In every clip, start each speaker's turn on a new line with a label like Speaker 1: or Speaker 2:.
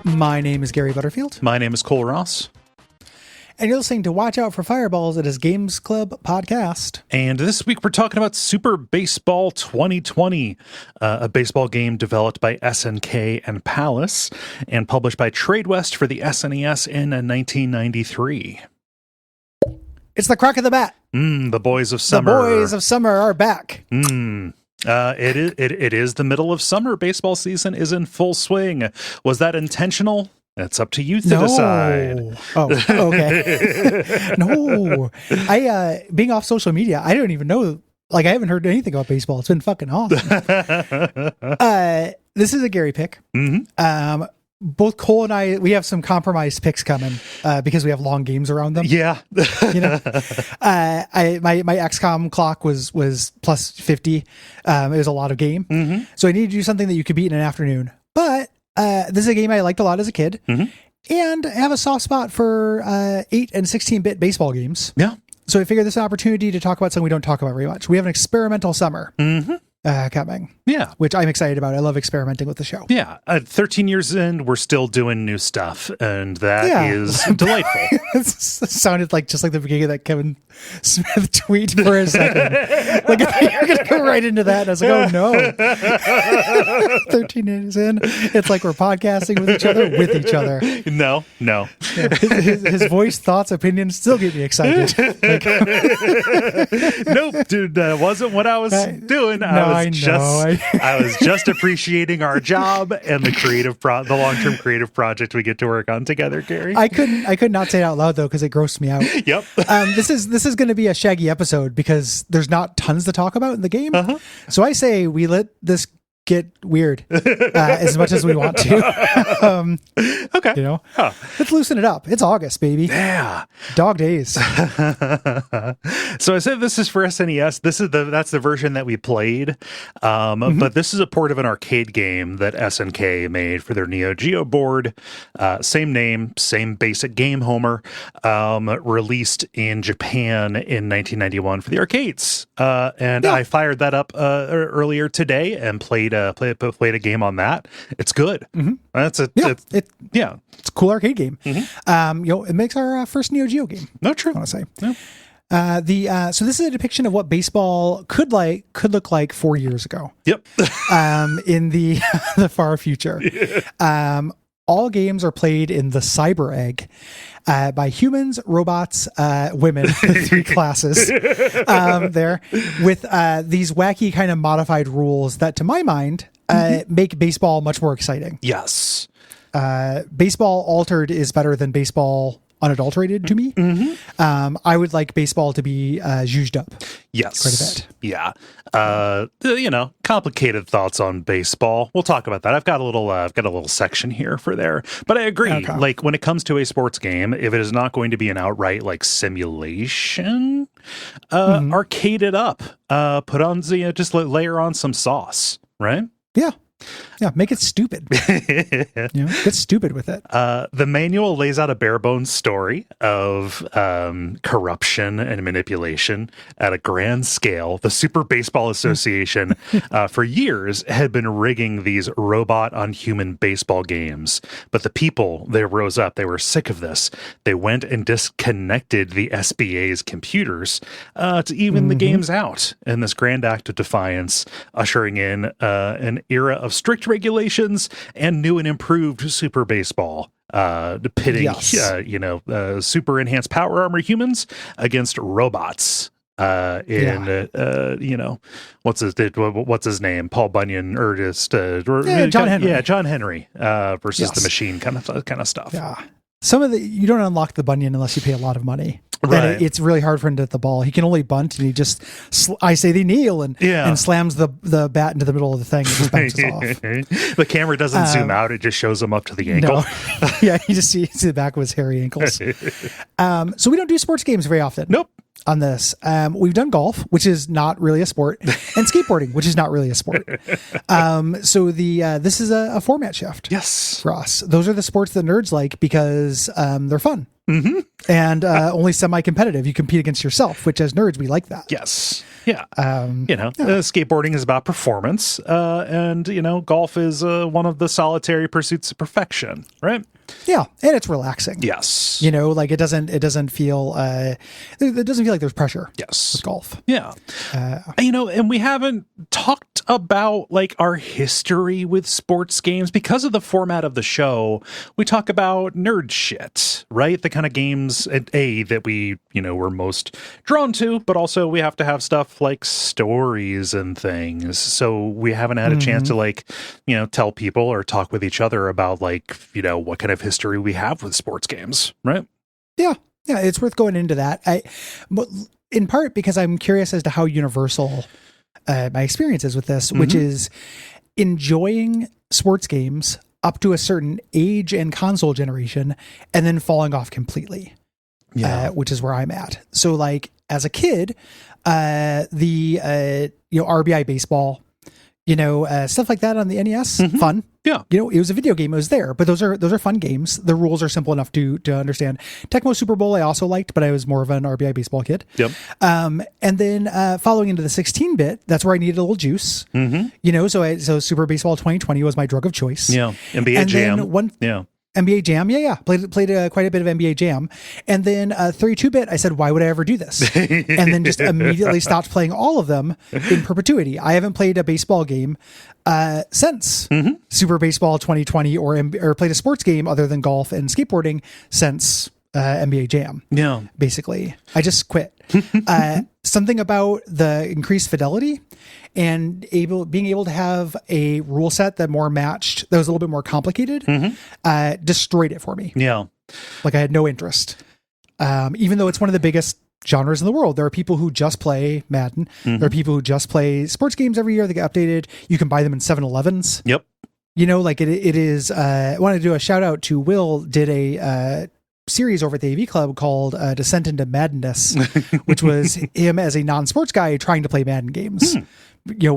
Speaker 1: My name is Gary Butterfield.
Speaker 2: My name is Cole Ross.
Speaker 1: And you're listening to Watch Out for Fireballs. It is Games Club podcast.
Speaker 2: And this week we're talking about Super Baseball 2020, a baseball game developed by SNK and Palace and published by TradeWest for the SNES in 1993.
Speaker 1: It's the crack of the bat.
Speaker 2: The boys of summer.
Speaker 1: The boys of summer are back.
Speaker 2: It is the middle of summer. Baseball season is in full swing. Was that intentional? It's up to you to decide.
Speaker 1: Oh, okay. No. Being off social media, I don't even know. Like, I haven't heard anything about baseball. It's been fucking awesome. This is a Gary pick.
Speaker 2: Mm-hmm.
Speaker 1: Both Cole and I, we have some compromised picks coming because we have long games around them.
Speaker 2: Yeah.
Speaker 1: You know, my XCOM clock was plus 50. It was a lot of game.
Speaker 2: Mm-hmm.
Speaker 1: So I needed to do something that you could beat in an afternoon. But this is a game I liked a lot as a kid.
Speaker 2: Mm-hmm.
Speaker 1: And I have a soft spot for 8 and 16-bit baseball games.
Speaker 2: Yeah.
Speaker 1: So I figured this is an opportunity to talk about something we don't talk about very much. We have an experimental summer.
Speaker 2: Mm-hmm.
Speaker 1: Coming.
Speaker 2: Yeah.
Speaker 1: Which I'm excited about. I love experimenting with the show.
Speaker 2: Yeah. 13 years in, we're still doing new stuff, and that is delightful.
Speaker 1: It sounded like just like the beginning of that Kevin Smith tweet for a second. Like, you're going to go right into that. And I was like, oh no. 13 years in, it's like we're podcasting with each other.
Speaker 2: No.
Speaker 1: Yeah, his voice, thoughts, opinions still get me excited. Like,
Speaker 2: nope, dude, that wasn't what I was doing. I was just appreciating our job and the long-term creative project we get to work on together, Gary.
Speaker 1: I could not say it out loud though because it grossed me out.
Speaker 2: Yep.
Speaker 1: This is going to be a shaggy episode because there's not tons to talk about in the game.
Speaker 2: Uh-huh.
Speaker 1: So I say we let this get weird as much as we want to.
Speaker 2: Okay.
Speaker 1: You know, let's loosen it up. It's August, baby.
Speaker 2: Yeah.
Speaker 1: Dog days.
Speaker 2: So I said this is for SNES. That's the version that we played. But this is a port of an arcade game that SNK made for their Neo Geo board. Same name, same basic game, Homer. Released in Japan in 1991 for the arcades. I fired that up earlier today and played a game on that. It's good.
Speaker 1: Mm-hmm.
Speaker 2: It's a
Speaker 1: cool arcade game.
Speaker 2: Mm-hmm.
Speaker 1: It makes our first Neo Geo game.
Speaker 2: No, true.
Speaker 1: I want to say.
Speaker 2: Yeah.
Speaker 1: So this is a depiction of what baseball could look like 4 years ago.
Speaker 2: Yep.
Speaker 1: In the far future.
Speaker 2: Yeah.
Speaker 1: All games are played in the Cyber Egg by humans, robots, women, the three classes there, with these wacky kind of modified rules that, to my mind, make baseball much more exciting.
Speaker 2: Yes.
Speaker 1: Baseball altered is better than baseball unadulterated to me.
Speaker 2: Mm-hmm.
Speaker 1: I would like baseball to be zhuzhed up.
Speaker 2: Yes.
Speaker 1: Quite a bit.
Speaker 2: Yeah. Complicated thoughts on baseball. We'll talk about that. I've got a little section here for there. But I agree.
Speaker 1: Okay.
Speaker 2: Like, when it comes to a sports game, if it is not going to be an outright like simulation, arcade it up. Put on just layer on some sauce, right?
Speaker 1: Yeah. Yeah, make it stupid. Get stupid with it.
Speaker 2: The manual lays out a bare bones story of corruption and manipulation at a grand scale. The Super Baseball Association, for years, had been rigging these robot on human baseball games. But the people, they rose up. They were sick of this. They went and disconnected the SBA's computers to even the games out in this grand act of defiance, ushering in an era of strict regulations and new and improved Super Baseball, pitting super enhanced power armor humans against robots. What's his name? Paul Bunyan, or just
Speaker 1: John Henry.
Speaker 2: Yeah, John Henry versus the machine kind of stuff.
Speaker 1: Yeah. Some of you don't unlock the Bunyan unless you pay a lot of money.
Speaker 2: Right.
Speaker 1: And it's really hard for him to hit the ball. He can only bunt, and he just, I say they kneel, and slams the bat into the middle of the thing and just bounces off.
Speaker 2: The camera doesn't zoom out. It just shows him up to the ankle.
Speaker 1: No. Yeah, you just see the back of his hairy ankles. So we don't do sports games very often.
Speaker 2: Nope.
Speaker 1: On this, we've done golf, which is not really a sport, and skateboarding, which is not really a sport. So this is a format shift.
Speaker 2: Yes,
Speaker 1: for us, those are the sports that nerds like because they're fun and only semi-competitive. You compete against yourself, which as nerds we like that.
Speaker 2: Yes, yeah. Skateboarding is about performance, and golf is one of the solitary pursuits of perfection, right?
Speaker 1: Yeah, and it's relaxing.
Speaker 2: Yes,
Speaker 1: like it doesn't feel it doesn't feel like there's pressure.
Speaker 2: Yes,
Speaker 1: with golf.
Speaker 2: Yeah, and we haven't talked about like our history with sports games because of the format of the show. We talk about nerd shit, right? The kind of games that we we're most drawn to, but also we have to have stuff like stories and things. So we haven't had a chance to like tell people or talk with each other about like what kind of history we have with sports games, right?
Speaker 1: Yeah, it's worth going into that. But in part because I'm curious as to how universal my experience is with this, which is enjoying sports games up to a certain age and console generation, and then falling off completely. Which is where I'm at. So, like as a kid, the RBI baseball, stuff like that on the NES, fun.
Speaker 2: Yeah.
Speaker 1: It was a video game. It was there, but those are fun games. The rules are simple enough to understand. Tecmo Super Bowl I also liked, but I was more of an RBI baseball kid.
Speaker 2: Yep.
Speaker 1: And then following into the 16-bit, that's where I needed a little juice. So Super Baseball 2020 was my drug of choice.
Speaker 2: Yeah. NBA Jam.
Speaker 1: NBA Jam, played quite a bit of NBA Jam, and then 32-bit. I said, why would I ever do this? And then just immediately stopped playing all of them in perpetuity. I haven't played a baseball game since Super Baseball 2020, or played a sports game other than golf and skateboarding since NBA Jam. Yeah, basically, I just quit. Something about the increased fidelity and being able to have a rule set that more matched, that was a little bit more complicated, destroyed it for me. Yeah. Like I had no interest. Even though it's one of the biggest genres in the world. There are people who just play Madden. There are people who just play sports games every year. They get updated. You can buy them in 7-Elevens. Yep. Like it is, I want to do a shout out to Will, did a series over at the AV Club called Descent into Madness, which was him as a non-sports guy trying to play Madden games,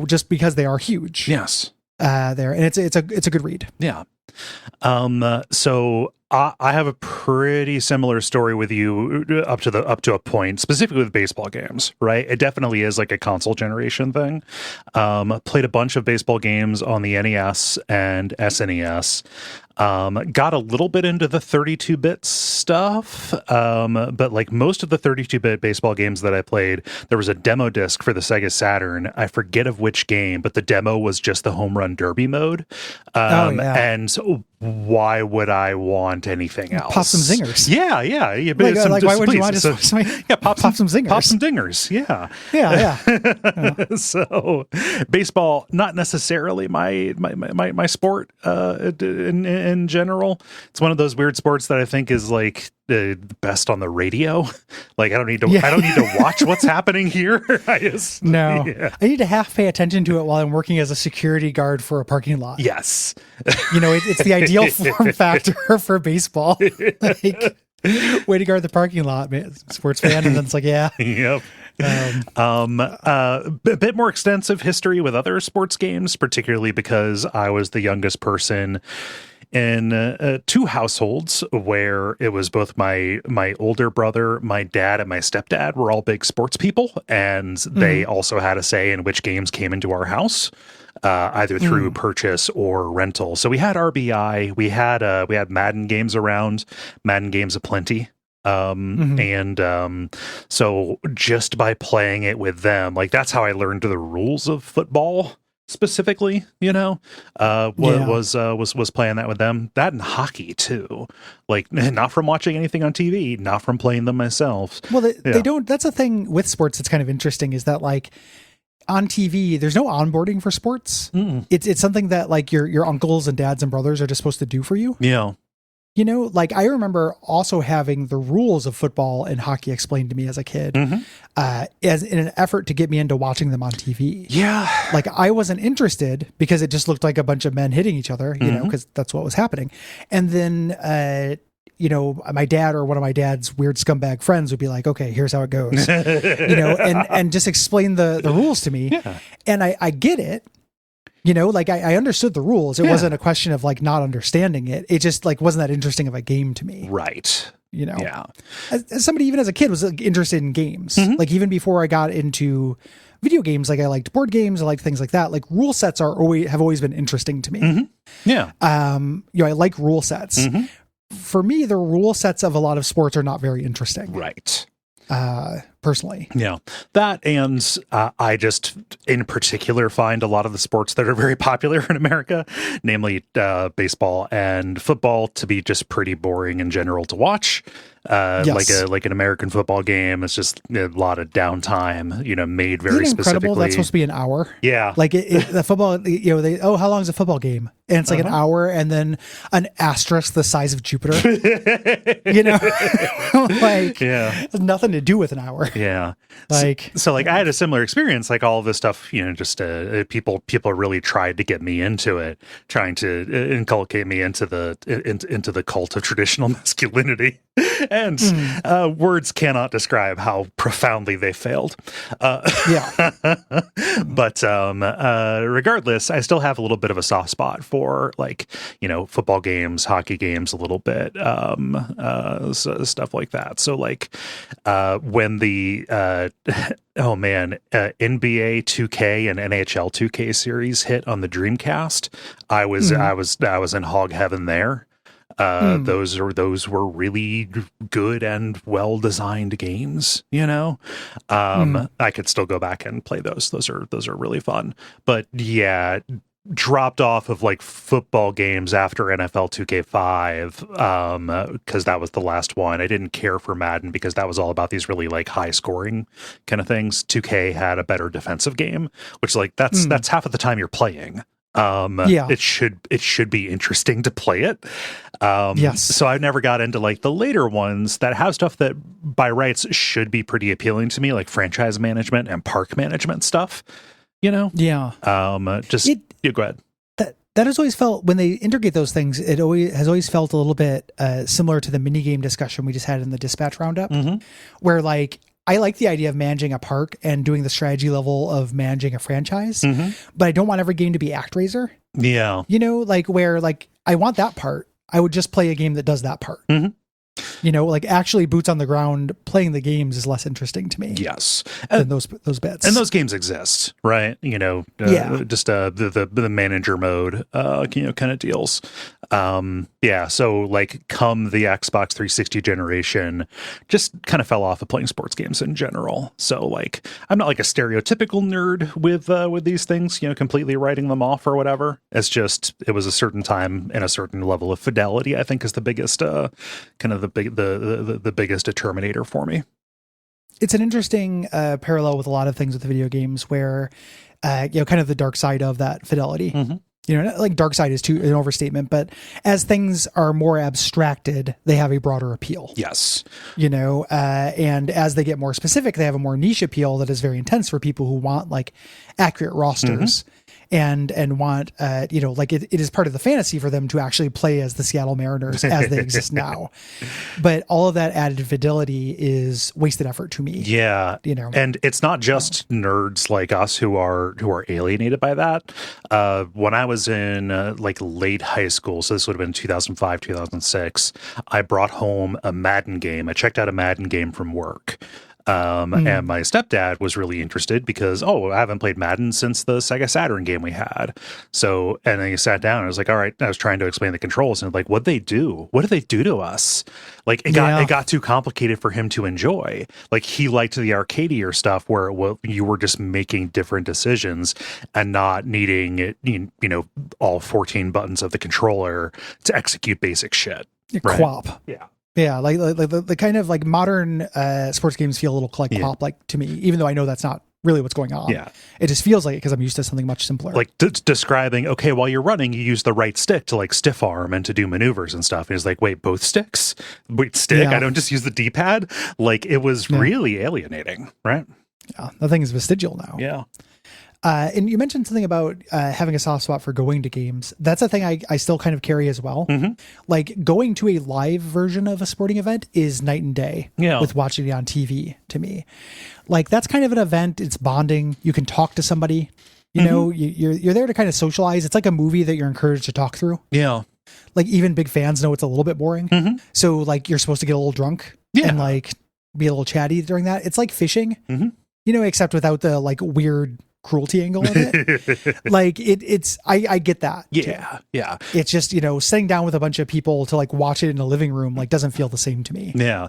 Speaker 1: just because they are huge. Yes. There. And it's a good read. Yeah.
Speaker 2: So I have a pretty similar story with you up to a point, specifically with baseball games, right? It definitely is like a console generation thing. Played a bunch of baseball games on the NES and SNES. Got a little bit into the 32-bit stuff, but like most of the 32-bit baseball games that I played, there was a demo disc for the Sega Saturn. I forget of which game, but the demo was just the home run derby mode. And so why would I want anything else?
Speaker 1: Pop some zingers.
Speaker 2: Yeah.
Speaker 1: Why would you want to
Speaker 2: pop some zingers? Pop some dingers. Yeah. So baseball, not necessarily my sport in general. It's one of those weird sports that I think is like the best on the radio. Like I don't need to watch what's happening here. I
Speaker 1: need to half pay attention to it while I'm working as a security guard for a parking lot.
Speaker 2: Yes.
Speaker 1: It's the ideal form factor for baseball. Like, way to guard the parking lot, man. Sports fan, and then it's like, yeah. Yep.
Speaker 2: A bit more extensive history with other sports games, particularly because I was the youngest person in two households where it was both my older brother, my dad, and my stepdad were all big sports people, and they also had a say in which games came into our house, either through purchase or rental. So we had RBI, we had Madden games around, Madden games aplenty. So just by playing it with them, like that's how I learned the rules of football. specifically, was playing that with them. That and hockey too, like not from watching anything on TV, not from playing them myself.
Speaker 1: Well, they don't. That's a thing with sports that's kind of interesting, is that like on TV, there's no onboarding for sports.
Speaker 2: Mm.
Speaker 1: It's something that like your uncles and dads and brothers are just supposed to do for you.
Speaker 2: Yeah.
Speaker 1: Like I remember also having the rules of football and hockey explained to me as a kid, as in an effort to get me into watching them on TV.
Speaker 2: Yeah.
Speaker 1: Like I wasn't interested because it just looked like a bunch of men hitting each other, because that's what was happening. And then, my dad or one of my dad's weird scumbag friends would be like, okay, here's how it goes, and just explain the rules to me.
Speaker 2: Yeah.
Speaker 1: And I get it. Like I understood the rules. It wasn't a question of like not understanding it. It just like wasn't that interesting of a game to me.
Speaker 2: Right.
Speaker 1: Yeah. As somebody, even as a kid, was like, interested in games. Like even before I got into video games, like I liked board games, I liked things like that. Like rule sets have always been interesting to me.
Speaker 2: Yeah.
Speaker 1: I like rule sets. For me, the rule sets of a lot of sports are not very interesting.
Speaker 2: Right.
Speaker 1: Personally.
Speaker 2: Yeah. That and I just in particular find a lot of the sports that are very popular in America, namely baseball and football, to be just pretty boring in general to watch.
Speaker 1: Yes.
Speaker 2: Like an American football game, it's just a lot of downtime, made very
Speaker 1: Isn't it incredible?
Speaker 2: specifically.
Speaker 1: That's supposed to be an hour.
Speaker 2: Yeah.
Speaker 1: Like the football, how long is a football game? And it's like an hour and then an asterisk the size of Jupiter, like has nothing to do with an hour.
Speaker 2: Yeah.
Speaker 1: Like,
Speaker 2: so I had a similar experience, like all of this stuff, just people really tried to get me into it, trying to inculcate me into the cult of traditional masculinity. And words cannot describe how profoundly they failed. But regardless, I still have a little bit of a soft spot for football games, hockey games, a little bit, stuff like that. So when the NBA 2K and NHL 2K series hit on the Dreamcast, I was in hog heaven there. Those were really good and well designed games. I could still go back and play those. Those are really fun. But yeah, dropped off of football games after NFL 2K5 because that was the last one. I didn't care for Madden because that was all about these really high scoring kind of things. 2K had a better defensive game, which that's half of the time you're playing. It should be interesting to play it.
Speaker 1: Yes.
Speaker 2: So I never got into the later ones that have stuff that by rights should be pretty appealing to me, like franchise management and park management stuff. Yeah. Go ahead.
Speaker 1: That has always felt, when they integrate those things, it has always felt a little bit similar to the minigame discussion we just had in the Dispatch Roundup, where I like the idea of managing a park and doing the strategy level of managing a franchise, but I don't want every game to be ActRaiser.
Speaker 2: Yeah.
Speaker 1: Where I want that part. I would just play a game that does that part. Actually boots on the ground playing the games is less interesting to me.
Speaker 2: Yes.
Speaker 1: Than those bits.
Speaker 2: And those games exist, right? Just the manager mode, kind of deals. So come the Xbox 360 generation, just kind of fell off of playing sports games in general. So I'm not a stereotypical nerd with these things, completely writing them off or whatever. It's just, it was a certain time and a certain level of fidelity, I think, is the biggest kind of the biggest determinator for me.
Speaker 1: It's an interesting parallel with a lot of things with the video games where kind of the dark side of that fidelity. Dark side is too an overstatement, but as things are more abstracted, they have a broader appeal.
Speaker 2: Yes.
Speaker 1: And as they get more specific, they have a more niche appeal that is very intense for people who want accurate rosters. And want, it is part of the fantasy for them to actually play as the Seattle Mariners as they exist now. But all of that added fidelity is wasted effort to me.
Speaker 2: Yeah. And it's not just nerds like us who are alienated by that. When I was in late high school, so this would have been 2005, 2006, I brought home a Madden game. I checked out a Madden game from work. And my stepdad was really interested because, I haven't played Madden since the Sega Saturn game we had. So, and then he sat down and I was like, all right, I was trying to explain the controls and like, what'd they do? What did they do to us? Like it got too complicated for him to enjoy. Like he liked the arcadier stuff where you were just making different decisions and not needing, all 14 buttons of the controller to execute basic shit. Right?
Speaker 1: Quap.
Speaker 2: Yeah.
Speaker 1: Yeah, like the kind of like modern sports games feel a little like pop like to me, even though I know that's not really what's going on.
Speaker 2: Yeah.
Speaker 1: It just feels like it because I'm used to something much simpler.
Speaker 2: Like describing, okay, while you're running, you use the right stick to like stiff arm and to do maneuvers and stuff. And it's like, wait, both sticks? Wait, stick?
Speaker 1: Yeah.
Speaker 2: I don't just use the D-pad? Like it was really alienating, right?
Speaker 1: Yeah, the thing is vestigial now.
Speaker 2: Yeah.
Speaker 1: And you mentioned something about having a soft spot for going to games. That's a thing I still kind of carry as well.
Speaker 2: Mm-hmm.
Speaker 1: Like going to a live version of a sporting event is night and day with watching it on TV to me. Like that's kind of an event. It's bonding. You can talk to somebody, you know, you're there to kind of socialize. It's like a movie that you're encouraged to talk through.
Speaker 2: Yeah.
Speaker 1: Like even big fans know it's a little bit boring.
Speaker 2: Mm-hmm.
Speaker 1: So like you're supposed to get a little drunk and like be a little chatty during that. It's like fishing, except without the like weird cruelty angle of it. Like I get that.
Speaker 2: Yeah. Yeah.
Speaker 1: It's just, sitting down with a bunch of people to like watch it in a living room, like doesn't feel the same to me.
Speaker 2: Yeah.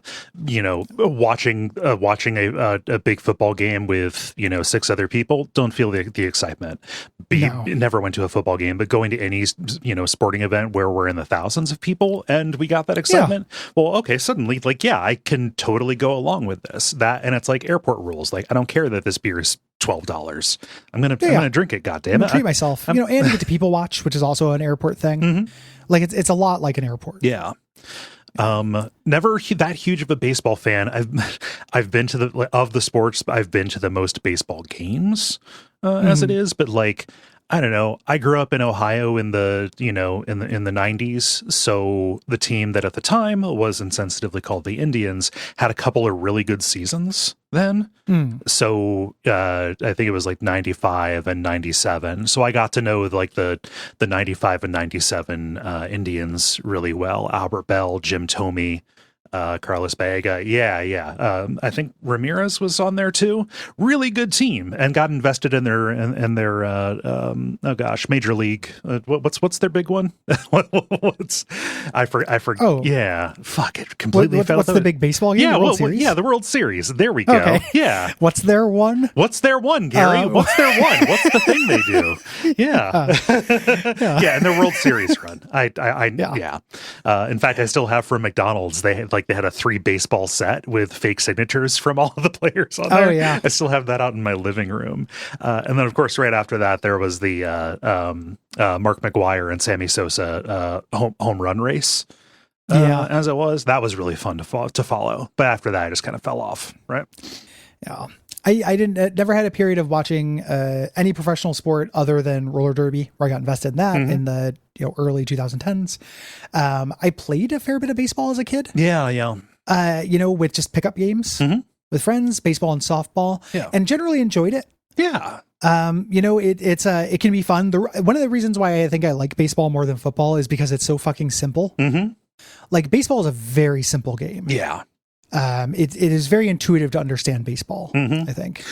Speaker 2: Watching a big football game with, 6 other people, don't feel the excitement. Never went to a football game, but going to any, sporting event where we're in the thousands of people and we got that excitement. Yeah. Well, okay. Suddenly like, I can totally go along with this, and it's like airport rules. Like, I don't care that this beer is $12. I'm gonna drink it. God damn it!
Speaker 1: Treat myself. And to get to people watch, which is also an airport thing. Mm-hmm. Like it's a lot like an airport.
Speaker 2: Yeah. Never that huge of a baseball fan. I've been to the sports. I've been to the most baseball games as it is, but like. I don't know. I grew up in Ohio in the 90s. So the team that at the time was insensitively called the Indians had a couple of really good seasons then. So I think it was like 95 and 97. So I got to know like the 95 and 97 Indians really well. Albert Bell, Jim Thome, Carlos Baega. Yeah. I think Ramirez was on there too. Really good team and got invested in their Major League. What's their big one? I forget.
Speaker 1: Oh.
Speaker 2: Yeah. Fuck it. Completely fell.
Speaker 1: What's the big baseball game?
Speaker 2: Yeah.
Speaker 1: The World Series?
Speaker 2: The World Series. There we go. Okay. Yeah.
Speaker 1: What's their one?
Speaker 2: Gary? What's their one? What's the thing they do? Yeah. Yeah. And their World Series run. In fact, I still have from McDonald's. They had a 3 baseball set with fake signatures from all of the players on there.
Speaker 1: Oh, yeah.
Speaker 2: I still have that out in my living room. And then, of course, right after that, there was the Mark McGwire and Sammy Sosa home run race. As it was. That was really fun to follow. But after that, I just kind of fell off, right?
Speaker 1: Yeah. I never had a period of watching any professional sport other than roller derby, where I got invested in that in the early 2010s. I played a fair bit of baseball as a kid.
Speaker 2: Yeah.
Speaker 1: With just pickup games with friends, baseball and softball, and generally enjoyed it.
Speaker 2: Yeah.
Speaker 1: It can be fun. One of the reasons why I think I like baseball more than football is because it's so fucking simple. Mm-hmm. Like baseball is a very simple game.
Speaker 2: Yeah.
Speaker 1: It is very intuitive to understand baseball, I think.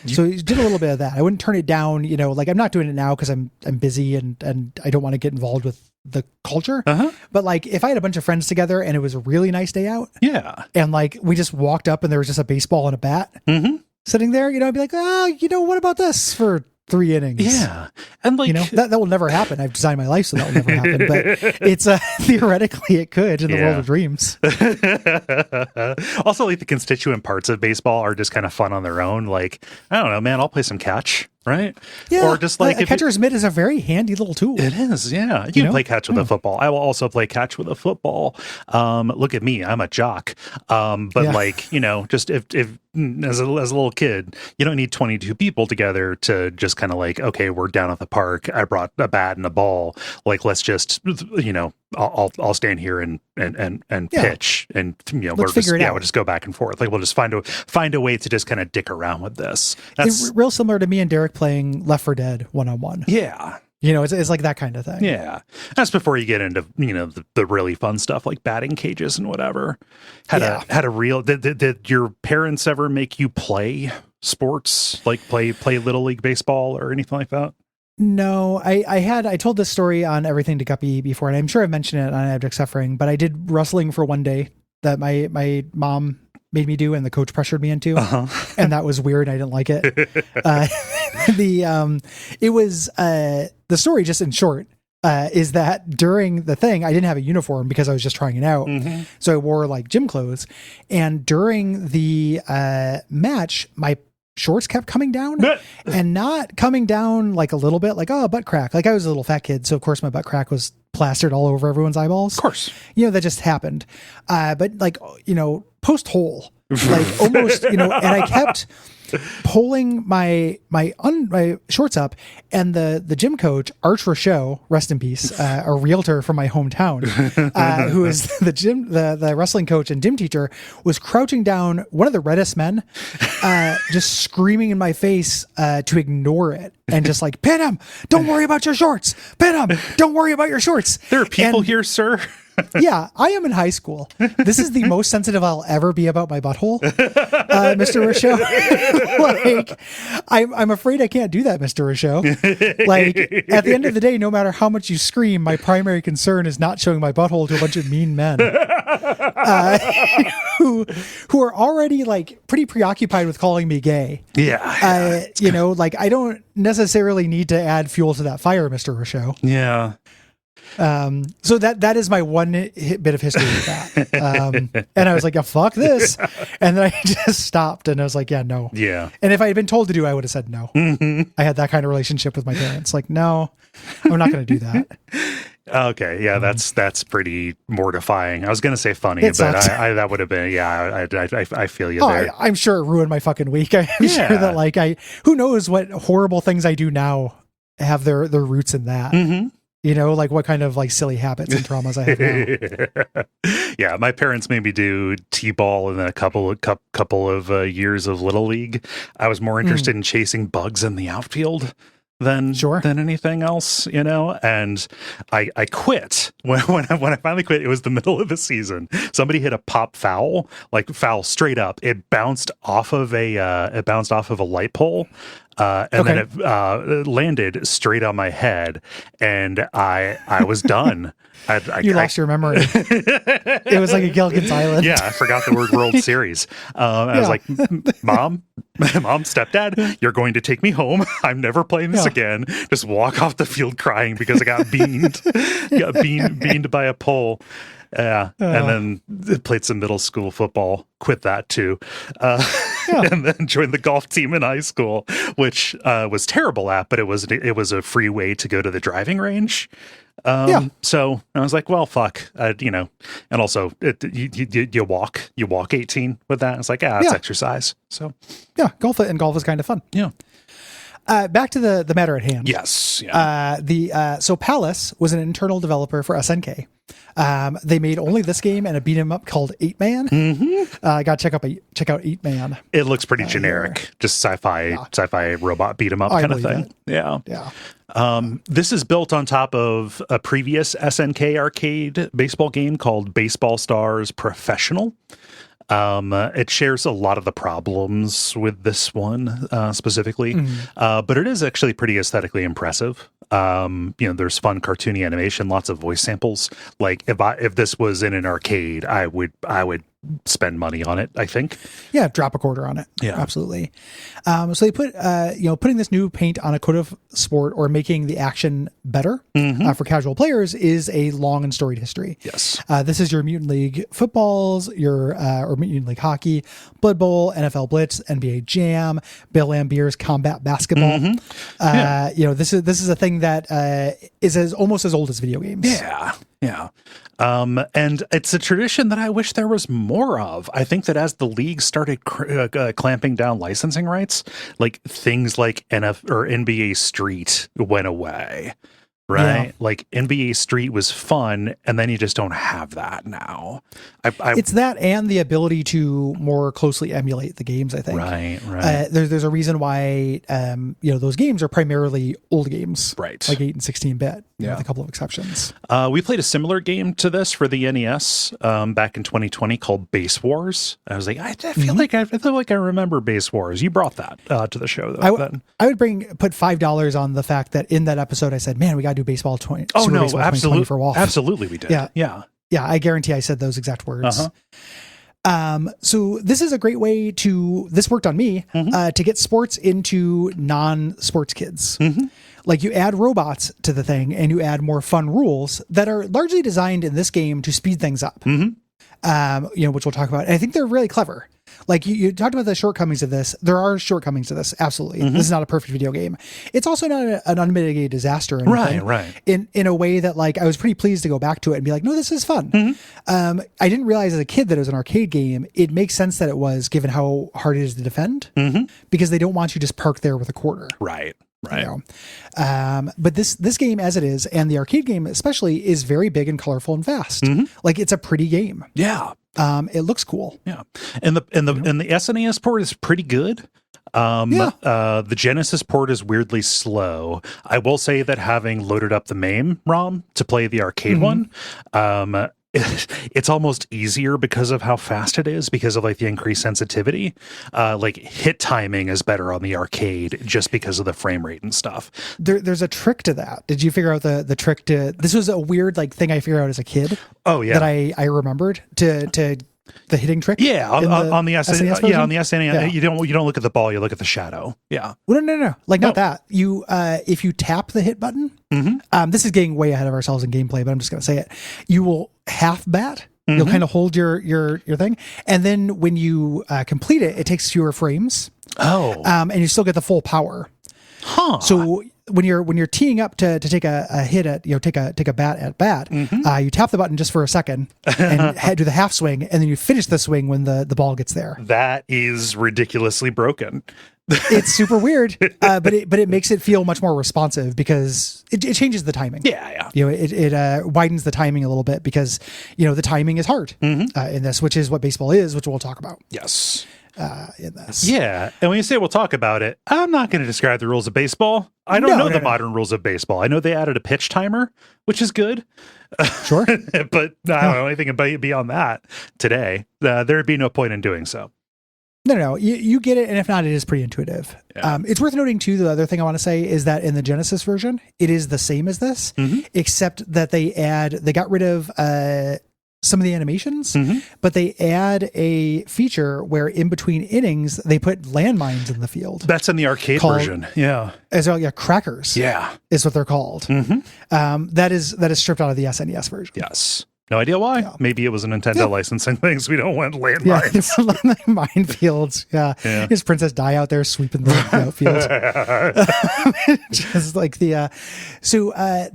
Speaker 1: So you did a little bit of that. I wouldn't turn it down, like I'm not doing it now because I'm busy and I don't want to get involved with the culture. But like if I had a bunch of friends together and it was a really nice day out.
Speaker 2: Yeah.
Speaker 1: And like we just walked up and there was just a baseball and a bat sitting there, I'd be like, what about this for 3 innings?
Speaker 2: Yeah. And like,
Speaker 1: that will never happen. I've designed my life so that will never happen, but it's theoretically it could in the world of dreams.
Speaker 2: Also, like the constituent parts of baseball are just kind of fun on their own. Like, I don't know, man, I'll play some catch. Right?
Speaker 1: Yeah.
Speaker 2: Or just like
Speaker 1: a catcher's mitt is a very handy little tool.
Speaker 2: It is. Yeah. You can play catch with a football. I will also play catch with a football. Look at me. I'm a jock. But like, just if as a little kid, you don't need 22 people together to just kind of like, okay, we're down at the park. I brought a bat and a ball. Like, let's just, I'll stand here and pitch and
Speaker 1: let's figure it out.
Speaker 2: We'll just go back and forth. Like we'll just find a way to just kind of dick around with this.
Speaker 1: That's real similar to me and Derek playing Left 4 Dead 1-on-1.
Speaker 2: Yeah.
Speaker 1: It's like that kind of thing.
Speaker 2: Yeah. That's before you get into, the really fun stuff like batting cages and whatever. Did your parents ever make you play sports, like play Little League baseball or anything like that?
Speaker 1: No, I told this story on Everything to Guppy before, and I'm sure I mentioned it on Abject Suffering, but I did wrestling for one day that my mom made me do and the coach pressured me into. And that was weird. I didn't like it. The story, just in short, is that during the thing, I didn't have a uniform because I was just trying it out. So I wore like gym clothes, and during the match, my shorts kept coming down and not coming down like a little bit, like, oh, butt crack. Like I was a little fat kid. So of course my butt crack was plastered all over everyone's eyeballs.
Speaker 2: Of course.
Speaker 1: That just happened. But like, post hole, like almost, and I kept pulling my shorts up, and the gym coach, Arch Rochelle, rest in peace, a realtor from my hometown, who is the wrestling coach and gym teacher, was crouching down, one of the reddest men, just screaming in my face to ignore it and just like, pin him, don't worry about your shorts, pin him, don't worry about your shorts.
Speaker 2: There are people here, sir.
Speaker 1: Yeah, I am in high school. This is the most sensitive I'll ever be about my butthole, Mr. Rochelle. Like, I'm afraid I can't do that, Mr. Rochelle. Like, at the end of the day, no matter how much you scream, my primary concern is not showing my butthole to a bunch of mean men who are already like pretty preoccupied with calling me gay.
Speaker 2: Yeah.
Speaker 1: Like I don't necessarily need to add fuel to that fire, Mr. Rochelle.
Speaker 2: Yeah.
Speaker 1: So that is my one bit of history with that. And I was like, yeah, fuck this. And then I just stopped and I was like, yeah, no.
Speaker 2: Yeah.
Speaker 1: And if I had been told to do, I would have said no. I had that kind of relationship with my parents. Like, no, I'm not going to do that.
Speaker 2: Okay. Yeah. That's pretty mortifying. I was going to say funny, but that would have been, I feel you there.
Speaker 1: I'm sure it ruined my fucking week. I'm sure that like who knows what horrible things I do now have their roots in that. Like what kind of like silly habits and traumas I have now.
Speaker 2: Yeah, my parents made me do t-ball and then a couple of years of Little League. I was more interested in chasing bugs in the outfield than anything else, and I quit when I finally quit. It was the middle of the season. Somebody hit a pop foul, like foul straight up. It bounced off of a light pole. And then it landed straight on my head, and I was done.
Speaker 1: You lost your memory. It was like a Gilligan's Island.
Speaker 2: Yeah, I forgot the word World Series. I was like, Mom, Stepdad, you're going to take me home. I'm never playing this again. Just walk off the field crying because I got beamed by a pole. Yeah, and then played some middle school football, quit that too, and then joined the golf team in high school, which was terrible at, but it was a free way to go to the driving range. So I was like, well, fuck, and also you walk 18 with that. It's like, it's exercise. So
Speaker 1: golf is kind of fun.
Speaker 2: Yeah.
Speaker 1: Back to the matter at hand.
Speaker 2: Yes. Yeah.
Speaker 1: So Palace was an internal developer for SNK. They made only this game and a beat 'em up called 8-Man. I got to check out 8-Man.
Speaker 2: It looks pretty generic, just sci-fi robot beat 'em up kind of thing.
Speaker 1: Yeah.
Speaker 2: This is built on top of a previous SNK arcade baseball game called Baseball Stars Professional. It shares a lot of the problems with this one specifically, but it is actually pretty aesthetically impressive. There's fun cartoony animation, lots of voice samples. Like if this was in an arcade, I would spend money on it, I think.
Speaker 1: Yeah, drop a quarter on it. Yeah, absolutely. So they put, putting this new paint on a code of sport or making the action better for casual players is a long and storied history.
Speaker 2: Yes.
Speaker 1: This is your Mutant League footballs, or Mutant League hockey, Blood Bowl, NFL Blitz, NBA Jam, Bill Lambier's combat basketball. This is a thing that is almost as old as video games.
Speaker 2: Yeah. And it's a tradition that I wish there was more of. I think that as the league started clamping down licensing rights, like things like NBA Street went away, right?
Speaker 1: Yeah.
Speaker 2: Like NBA Street was fun, and then you just don't have that now.
Speaker 1: It's that and the ability to more closely emulate the games, I think.
Speaker 2: Right.
Speaker 1: There's a reason why, those games are primarily old games.
Speaker 2: Right.
Speaker 1: Like 8 and 16-bit, with a couple of exceptions.
Speaker 2: We played a similar game to this for the NES back in 2020 called Base Wars. I was like, I feel like I remember Base Wars. You brought that to the show, though.
Speaker 1: I would put $5 on the fact that in that episode I said, man, we got to do baseball 20.
Speaker 2: Oh, no,
Speaker 1: baseball
Speaker 2: absolutely.
Speaker 1: For WOFF.
Speaker 2: Absolutely, we did. Yeah.
Speaker 1: Yeah, I guarantee I said those exact words. So this is a great way this worked on me, to get sports into non-sports kids. Like you add robots to the thing and you add more fun rules that are largely designed in this game to speed things up. Which we'll talk about. And I think they're really clever. Like you talked about the shortcomings of this. There are shortcomings to this. Absolutely. This is not a perfect video game. It's also not an unmitigated disaster. Or anything,
Speaker 2: right.
Speaker 1: In a way that like, I was pretty pleased to go back to it and be like, no, this is fun. I didn't realize as a kid that it was an arcade game. It makes sense that it was, given how hard it is to defend, because they don't want you just parked there with a quarter.
Speaker 2: Right.
Speaker 1: But this game as it is, and the arcade game especially, is very big and colorful and fast. Like it's a pretty game.
Speaker 2: Yeah.
Speaker 1: It looks cool.
Speaker 2: Yeah. And the SNES port is pretty good. The Genesis port is weirdly slow. I will say that having loaded up the MAME ROM to play the arcade one, it's almost easier because of how fast it is, because of like the increased sensitivity. Like hit timing is better on the arcade just because of the frame rate and stuff.
Speaker 1: There's a trick to that. Did you figure out the trick to this? Was a weird like thing I figured out as a kid.
Speaker 2: Oh yeah,
Speaker 1: that I remembered to the hitting trick.
Speaker 2: Yeah, on the SNES version? Yeah, on the SNES,
Speaker 1: yeah.
Speaker 2: you don't look at the ball, you look at the shadow. Yeah.
Speaker 1: Well, no. Like not that. You if you tap the hit button, this is getting way ahead of ourselves in gameplay, but I'm just gonna say it. You will half bat. You'll kind of hold your thing, and then when you complete it, it takes fewer frames. And you still get the full power. So when you're teeing up to take a hit at take a bat at bat, you tap the button just for a second and do the half swing, and then you finish the swing when the ball gets there.
Speaker 2: That is ridiculously broken.
Speaker 1: It's super weird, but it makes it feel much more responsive because it changes the timing.
Speaker 2: Yeah.
Speaker 1: It widens the timing a little bit because the timing is hard in this, which is what baseball is, which we'll talk about.
Speaker 2: Yes.
Speaker 1: In this.
Speaker 2: Yeah. And when you say we'll talk about it, I'm not going to describe the rules of baseball. I don't know the modern rules of baseball. I know they added a pitch timer, which is good.
Speaker 1: Sure.
Speaker 2: But I don't know anything beyond that today. There'd be no point in doing so.
Speaker 1: No. You get it. And if not, it is pretty intuitive.
Speaker 2: Yeah.
Speaker 1: It's worth noting, too, the other thing I want to say is that in the Genesis version, it is the same as this, except that they got rid of some of the animations, but they add a feature where in between innings, they put landmines in the field.
Speaker 2: That's in the arcade version. Yeah.
Speaker 1: As well, crackers.
Speaker 2: Yeah.
Speaker 1: Is what they're called. That is stripped out of the SNES version.
Speaker 2: Yes. No idea why. Yeah. Maybe it was a Nintendo licensing things. We don't want landmines.
Speaker 1: Yeah, minefields. Yeah. There's Princess Di out there sweeping the outfield. Just like the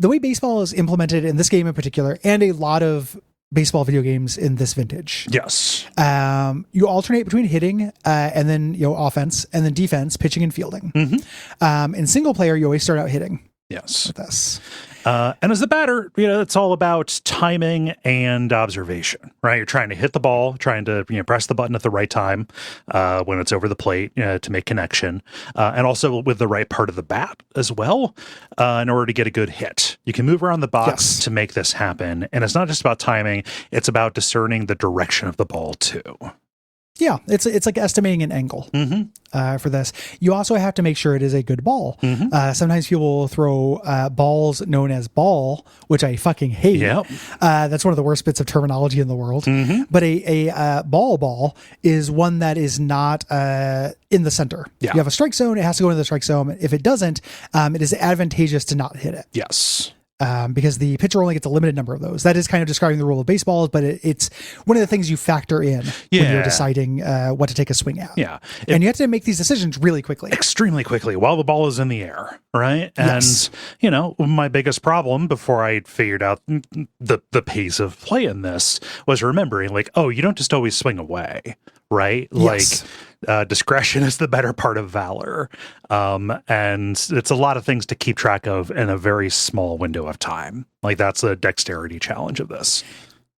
Speaker 1: way baseball is implemented in this game in particular, and a lot of baseball video games in this vintage.
Speaker 2: Yes.
Speaker 1: You alternate between hitting and then offense, and then defense, pitching and fielding. In single player, you always start out hitting.
Speaker 2: Yes.
Speaker 1: With this.
Speaker 2: And as the batter, it's all about timing and observation, right? You're trying to hit the ball, trying to press the button at the right time when it's over the plate to make connection, and also with the right part of the bat as well in order to get a good hit. You can move around the box to make this happen, and it's not just about timing; it's about discerning the direction of the ball too.
Speaker 1: Yeah, it's like estimating an angle for this. You also have to make sure it is a good ball. Sometimes people will throw balls known as ball, which I fucking hate.
Speaker 2: Yep.
Speaker 1: That's one of the worst bits of terminology in the world. But a ball is one that is not in the center.
Speaker 2: Yeah.
Speaker 1: You have a strike zone, it has to go into the strike zone. If it doesn't, it is advantageous to not hit it.
Speaker 2: Yes.
Speaker 1: Because the pitcher only gets a limited number of those. That is kind of describing the rule of baseball, but it's one of the things you factor in when you're deciding what to take a swing at.
Speaker 2: Yeah.
Speaker 1: And you have to make these decisions really quickly.
Speaker 2: Extremely quickly while the ball is in the air, right? And, my biggest problem before I figured out the pace of play in this was remembering, you don't just always swing away, right?
Speaker 1: Yes.
Speaker 2: discretion is the better part of valor. And it's a lot of things to keep track of in a very small window of time. Like, that's a dexterity challenge of this.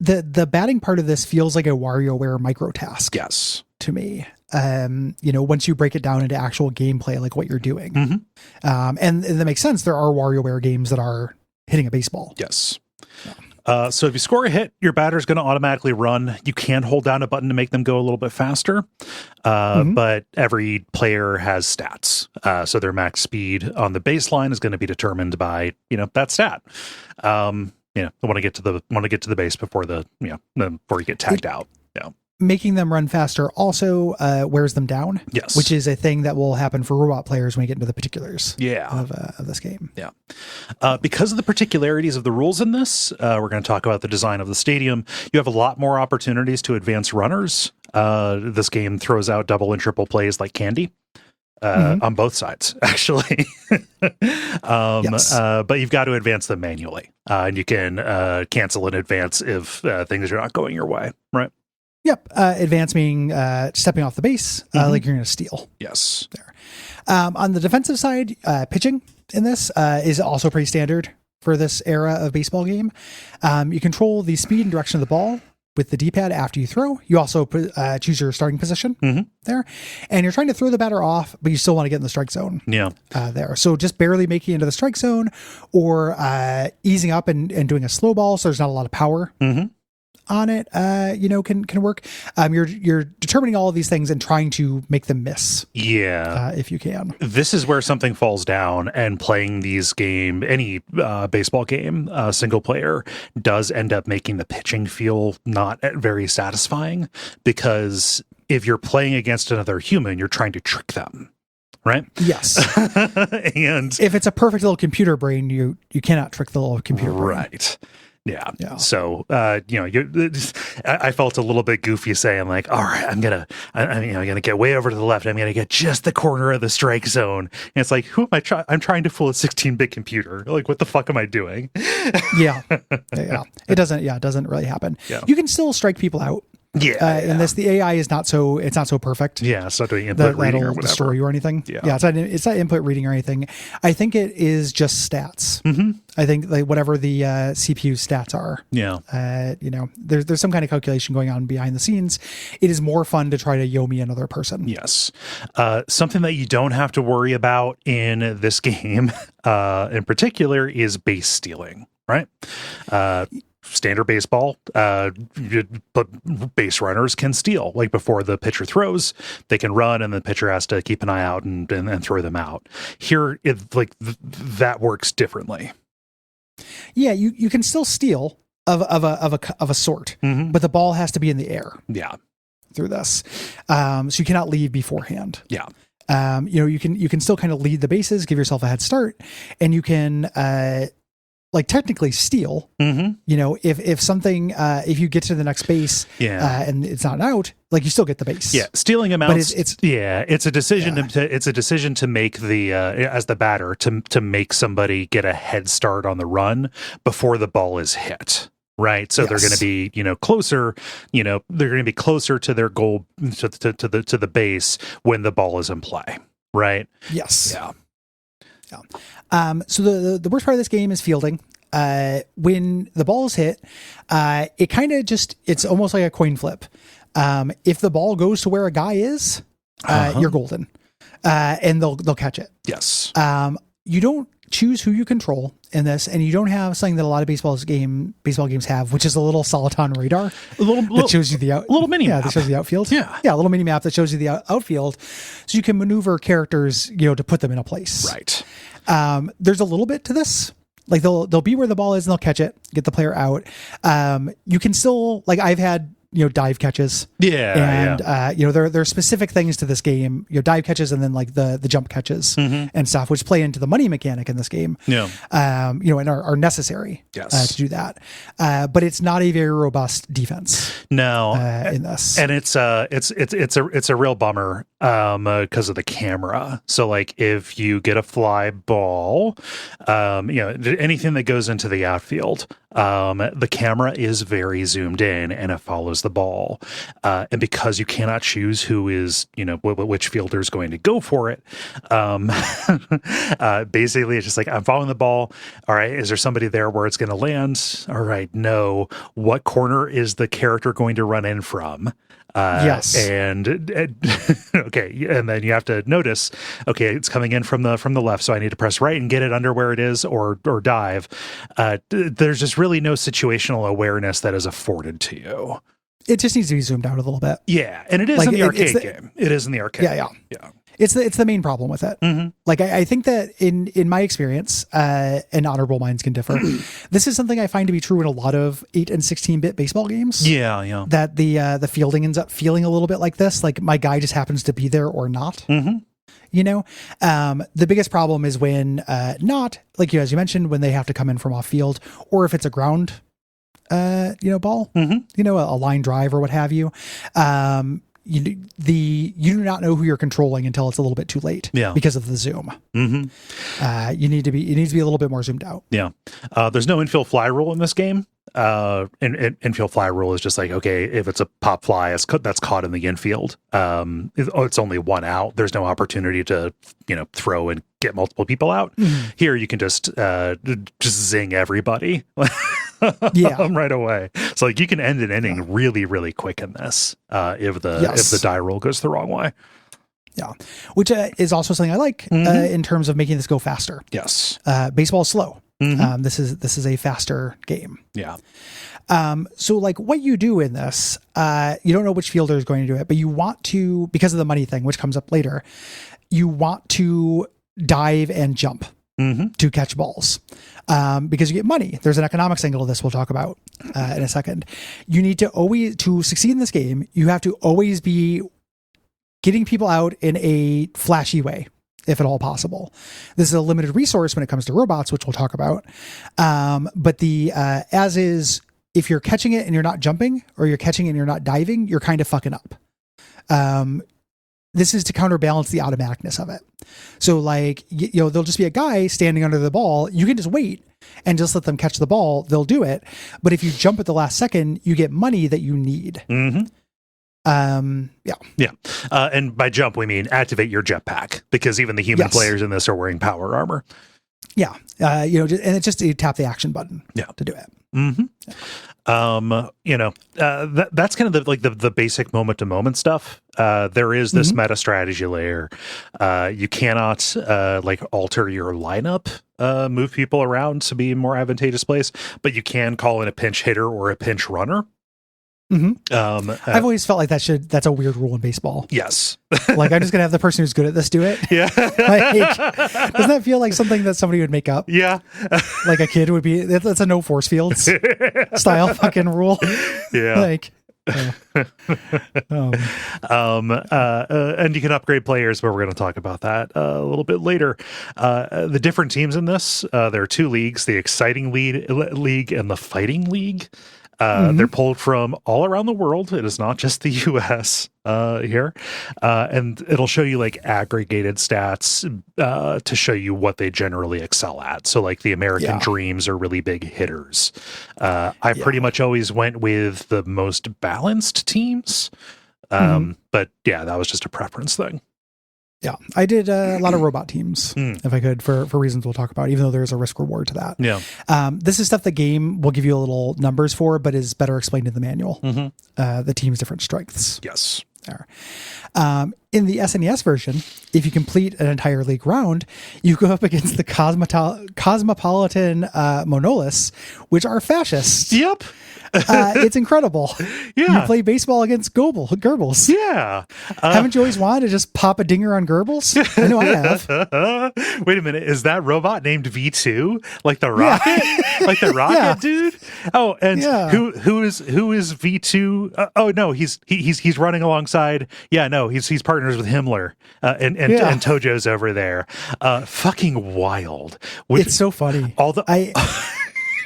Speaker 1: The batting part of this feels like a WarioWare micro task.
Speaker 2: Yes.
Speaker 1: To me. Once you break it down into actual gameplay, like what you're doing. And that makes sense. There are WarioWare games that are hitting a baseball.
Speaker 2: Yes. So if you score a hit, your batter's going to automatically run. You can hold down a button to make them go a little bit faster, but every player has stats. So their max speed on the baseline is going to be determined by that stat. They want to get to the base before before you get tagged out. Yeah.
Speaker 1: Making them run faster also wears them down.
Speaker 2: Yes.
Speaker 1: Which is a thing that will happen for robot players when you get into the particulars of this game.
Speaker 2: Yeah. Because of the particularities of the rules in this, we're going to talk about the design of the stadium. You have a lot more opportunities to advance runners. This game throws out double and triple plays like candy. On both sides, actually. But you've got to advance them manually. And you can cancel in advance if things are not going your way, right?
Speaker 1: Yep. Advance meaning stepping off the base, like you're going to steal.
Speaker 2: Yes.
Speaker 1: There. On the defensive side, pitching in this is also pretty standard for this era of baseball game. You control the speed and direction of the ball with the D-pad after you throw. You also choose your starting position there. And you're trying to throw the batter off, but you still want to get in the strike zone. Yeah. There. So just barely making it into the strike zone or easing up and doing a slow ball so there's not a lot of power on it, can work. You're determining all of these things and trying to make them miss.
Speaker 2: Yeah.
Speaker 1: If you can.
Speaker 2: This is where something falls down, and playing any baseball game, single player, does end up making the pitching feel not very satisfying, because if you're playing against another human, you're trying to trick them. Right?
Speaker 1: Yes.
Speaker 2: And
Speaker 1: if it's a perfect little computer brain, you cannot trick the little computer brain.
Speaker 2: Right. Yeah. So, I felt a little bit goofy saying like, all right, I'm going to get way over to the left. I'm going to get just the corner of the strike zone. And it's like, who am I I'm trying to fool a 16-bit computer. Like, what the fuck am I doing?
Speaker 1: Yeah. It doesn't really happen. Yeah. You can still strike people out. In this, the AI is not so perfect.
Speaker 2: Yeah, it's not doing input reading or whatever.
Speaker 1: Destroy you or anything. Yeah, it's not input reading or anything. I think it is just stats. I think like whatever the CPU stats are. Yeah. There's some kind of calculation going on behind the scenes. It is more fun to try to Yomi another person.
Speaker 2: Yes. Something that you don't have to worry about in this game, in particular, is base stealing. Right. Standard baseball, but base runners can steal. Like before the pitcher throws, they can run, and the pitcher has to keep an eye out and throw them out. Here, that works differently.
Speaker 1: Yeah, you can still steal of a sort, but the ball has to be in the air. Yeah, through this, so you cannot leave beforehand. Yeah. You can still kind of lead the bases, give yourself a head start, and you can technically steal. If something if you get to the next base and it's not out, you still get the base.
Speaker 2: Yeah, stealing amounts. But it's a decision. It's a decision to make the as the batter to make somebody get a head start on the run before the ball is hit. Right. So they're going to be, closer, they're going to be closer to their goal, to the base when the ball is in play. Right.
Speaker 1: Yes. Yeah. So the worst part of this game is fielding. When the ball is hit, it kind of it's almost like a coin flip. If the ball goes to where a guy is, you're golden, and they'll catch it.
Speaker 2: Yes.
Speaker 1: You don't choose who you control in this, and you don't have something that a lot of baseball games have, which is a little Soliton radar that shows you the
Speaker 2: little mini map
Speaker 1: that shows the outfield.
Speaker 2: Yeah,
Speaker 1: a little mini map that shows you the outfield, so you can maneuver characters, to put them in a place.
Speaker 2: Right.
Speaker 1: There's a little bit to this. They'll be where the ball is and they'll catch it, get the player out. You can still I've had dive catches. Yeah. And there are specific things to this game, dive catches and then the jump catches and stuff, which play into the money mechanic in this game. Yeah. And are necessary to do that. But it's not a very robust defense.
Speaker 2: No.
Speaker 1: In this.
Speaker 2: And it's a real bummer because of the camera. So if you get a fly ball, anything that goes into the outfield, The camera is very zoomed in and it follows the ball. And because you cannot choose who is, which fielder is going to go for it, basically it's just like, I'm following the ball. All right, is there somebody there where it's going to land? All right, no. What corner is the character going to run in from?
Speaker 1: Yes.
Speaker 2: And okay, and then you have to notice, okay, it's coming in from the left, so I need to press right and get it under where it is, or dive. There's just really no situational awareness that is afforded to you.
Speaker 1: It just needs to be zoomed out a little bit.
Speaker 2: Yeah, and it is in the arcade game. It is in the arcade.
Speaker 1: Yeah. It's the main problem with it. Mm-hmm. Like I think that in my experience, and honorable minds can differ. This is something I find to be true in a lot of 8 and 16-bit baseball games.
Speaker 2: Yeah.
Speaker 1: That the fielding ends up feeling a little bit like this. Like my guy just happens to be there or not.
Speaker 2: Mm-hmm.
Speaker 1: The biggest problem is when not like as you mentioned, when they have to come in from off field, or if it's a ground, ball,
Speaker 2: mm-hmm.
Speaker 1: A line drive or what have you. You do not know who you're controlling until it's a little bit too late.
Speaker 2: Yeah.
Speaker 1: Because of the zoom.
Speaker 2: Mm-hmm.
Speaker 1: It needs to be a little bit more zoomed out.
Speaker 2: Yeah. There's no infield fly rule in this game. Infield fly rule is just like, okay, if it's a pop fly that's caught in the infield, it's only one out. There's no opportunity to, throw and get multiple people out. Mm-hmm. Here you can just zing everybody. Right away. So like you can end an inning really, really quick in this if the die roll goes the wrong way.
Speaker 1: Yeah, which is also something I like in terms of making this go faster.
Speaker 2: Yes,
Speaker 1: baseball is slow.
Speaker 2: Mm-hmm.
Speaker 1: This is a faster game.
Speaker 2: Yeah.
Speaker 1: So like what you do in this, you don't know which fielder is going to do it, but you want to, because of the money thing, which comes up later, you want to dive and jump.
Speaker 2: Mm-hmm.
Speaker 1: To catch balls, because you get money. There's an economics angle of this we'll talk about in a second. You need to succeed in this game, you have to always be getting people out in a flashy way, if at all possible. This is a limited resource when it comes to robots, which we'll talk about. But as is, if you're catching it and you're not jumping, or you're catching it and you're not diving, you're kind of fucking up. This is to counterbalance the automaticness of it. So like, there'll just be a guy standing under the ball. You can just wait and just let them catch the ball. They'll do it. But if you jump at the last second, you get money that you need.
Speaker 2: Mm-hmm.
Speaker 1: Yeah.
Speaker 2: And by jump, we mean activate your jetpack, because even the human players in this are wearing power armor.
Speaker 1: Yeah. And it's just you tap the action button to do it.
Speaker 2: Mm-hmm. That's kind of the basic moment to moment stuff. There is this meta strategy layer. You cannot alter your lineup, move people around to be in more advantageous place, but you can call in a pinch hitter or a pinch runner.
Speaker 1: Mm-hmm. I've always felt like that's a weird rule in baseball.
Speaker 2: Yes.
Speaker 1: Like, I'm just going to have the person who's good at this do it.
Speaker 2: Yeah.
Speaker 1: Doesn't that feel like something that somebody would make up?
Speaker 2: Yeah.
Speaker 1: Like a kid would be, that's a no force fields style fucking rule.
Speaker 2: Yeah. And you can upgrade players, but we're going to talk about that a little bit later. The different teams in this, there are two leagues, the Exciting League and the Fighting League. They're pulled from all around the world. It is not just the US here. And it'll show you aggregated stats to show you what they generally excel at. So the American Dreams are really big hitters. I pretty much always went with the most balanced teams. But that was just a preference thing.
Speaker 1: Yeah, I did a lot of robot teams, if I could, for reasons we'll talk about, even though there's a risk reward to that.
Speaker 2: Yeah.
Speaker 1: This is stuff the game will give you a little numbers for, but is better explained in the manual. The team's different strengths.
Speaker 2: Yes.
Speaker 1: There. In the SNES version, if you complete an entire league round, you go up against the Cosmopolitan Monoliths, which are fascists.
Speaker 2: Yep.
Speaker 1: It's incredible.
Speaker 2: Yeah.
Speaker 1: You play baseball against Goebbels.
Speaker 2: Yeah.
Speaker 1: Haven't you always wanted to just pop a dinger on Goebbels? I know I have.
Speaker 2: Wait a minute. Is that robot named V2? Like the rocket? Like the rocket dude? Oh, and who is V2? Oh no, he's running alongside. Yeah, no, he's partners with Himmler. And Tojo's over there. Fucking wild.
Speaker 1: It's so funny.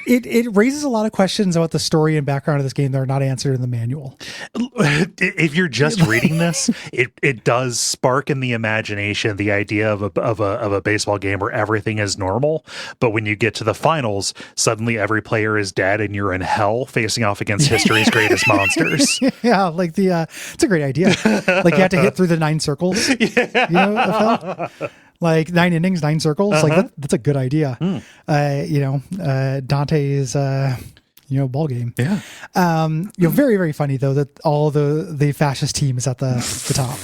Speaker 1: It raises a lot of questions about the story and background of this game that are not answered in the manual.
Speaker 2: If you're just reading this, it does spark in the imagination the idea of a baseball game where everything is normal, but when you get to the finals, suddenly every player is dead and you're in hell facing off against history's greatest monsters.
Speaker 1: Yeah, like it's a great idea. Like you have to hit through the 9 circles. Yeah. You know, of hell? Like 9 innings, 9 circles. Like that's a good idea. Dante's ball game.
Speaker 2: Yeah.
Speaker 1: Very, very funny though that all the fascist team is at the top.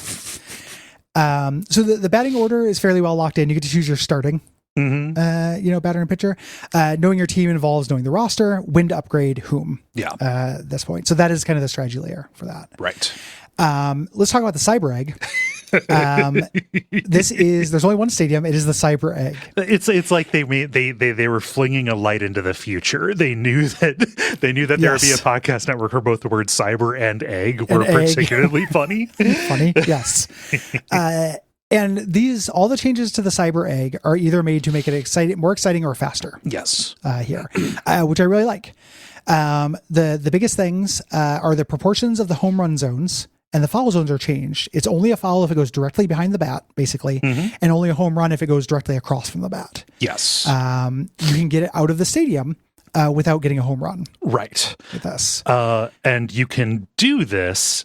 Speaker 1: So the batting order is fairly well locked in. You get to choose your starting. Batter and pitcher. Knowing your team involves knowing the roster, when to upgrade whom.
Speaker 2: Yeah.
Speaker 1: At this point. So that is kind of the strategy layer for that.
Speaker 2: Right.
Speaker 1: Let's talk about the cyber egg. There's only one stadium. It is the cyber egg.
Speaker 2: It's like they were flinging a light into the future. They knew that there would be a podcast network where both the words cyber and egg were particularly funny.
Speaker 1: Funny, yes. And all the changes to the cyber egg are either made to make it more exciting or faster.
Speaker 2: Yes.
Speaker 1: Here, which I really like. The biggest things are the proportions of the home run zones, and the foul zones are changed. It's only a foul if it goes directly behind the bat, basically, and only a home run if it goes directly across from the bat.
Speaker 2: Yes.
Speaker 1: You can get it out of the stadium without getting a home run.
Speaker 2: Right.
Speaker 1: With this.
Speaker 2: And you can do this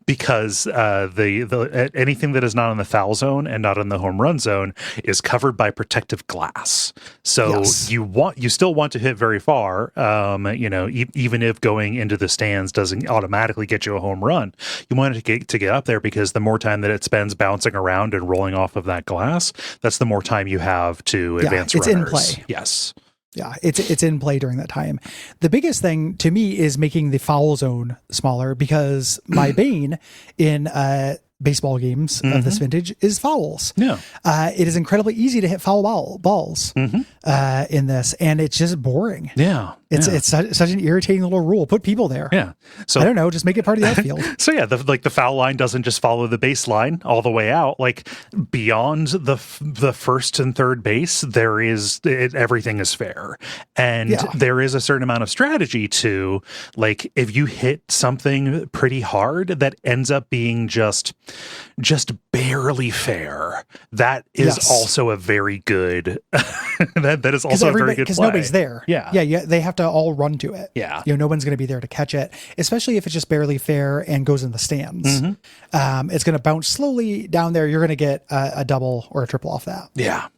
Speaker 2: because anything that is not in the foul zone and not in the home run zone is covered by protective glass. So you still want to hit very far. Even if going into the stands doesn't automatically get you a home run, you want it to get up there because the more time that it spends bouncing around and rolling off of that glass, that's the more time you have to advance runners.
Speaker 1: It's in play.
Speaker 2: Yes.
Speaker 1: Yeah, it's in play during that time. The biggest thing to me is making the foul zone smaller because my bane in baseball games of this vintage is fouls.
Speaker 2: Yeah.
Speaker 1: It is incredibly easy to hit foul balls in this, and it's just boring.
Speaker 2: Yeah.
Speaker 1: It's such an irritating little rule. Put people there.
Speaker 2: Yeah. So
Speaker 1: I don't know, just make it part of the outfield.
Speaker 2: So yeah, the foul line doesn't just follow the baseline all the way out. Like beyond the first and third base, everything is fair, and there is a certain amount of strategy to, like, if you hit something pretty hard that ends up being just barely fair, that is also a very good that is also a very good play.
Speaker 1: Because nobody's there.
Speaker 2: Yeah.
Speaker 1: They have to all run to it.
Speaker 2: Yeah.
Speaker 1: No one's going to be there to catch it, especially if it's just barely fair and goes in the stands. It's going to bounce slowly down there. You're going to get a double or a triple off that.
Speaker 2: Yeah.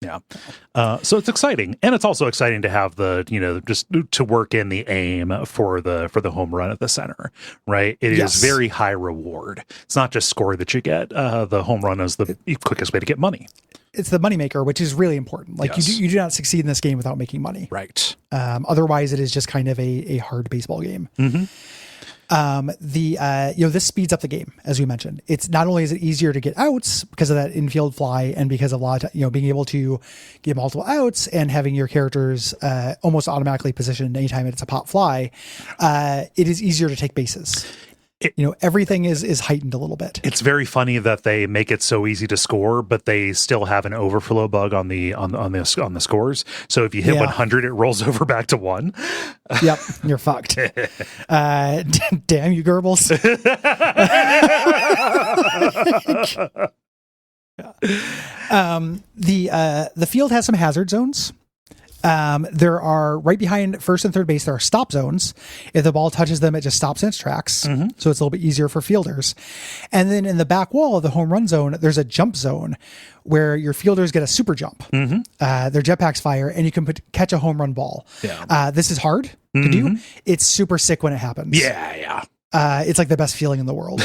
Speaker 2: Yeah. So it's exciting. And it's also exciting to have just to work in the aim for the home run at the center, right? It is very high reward. It's not just score that you get. The home run is the quickest way to get money.
Speaker 1: It's the moneymaker, which is really important. Like you do not succeed in this game without making money.
Speaker 2: Right.
Speaker 1: Otherwise it is just kind of a hard baseball game. This speeds up the game, as we mentioned. It's not only is it easier to get outs because of that infield fly and because of a lot of, being able to get multiple outs and having your characters almost automatically positioned anytime it's a pop fly, it is easier to take bases. Everything is heightened a little bit. It's
Speaker 2: very funny that they make it so easy to score, but they still have an overflow bug on the scores. So if you hit 100, it rolls over back to 1.
Speaker 1: Yep, you're fucked. Damn you, Goebbels. The field has some hazard zones. There are right behind first and third base, there are stop zones. If the ball touches them, it just stops in its tracks. So it's a little bit easier for fielders. And then in the back wall of the home run zone, there's a jump zone where your fielders get a super jump. Their jetpacks fire and you can catch a home run ball. Yeah. This is hard to do. It's super sick when it happens.
Speaker 2: Yeah.
Speaker 1: It's like the best feeling in the world.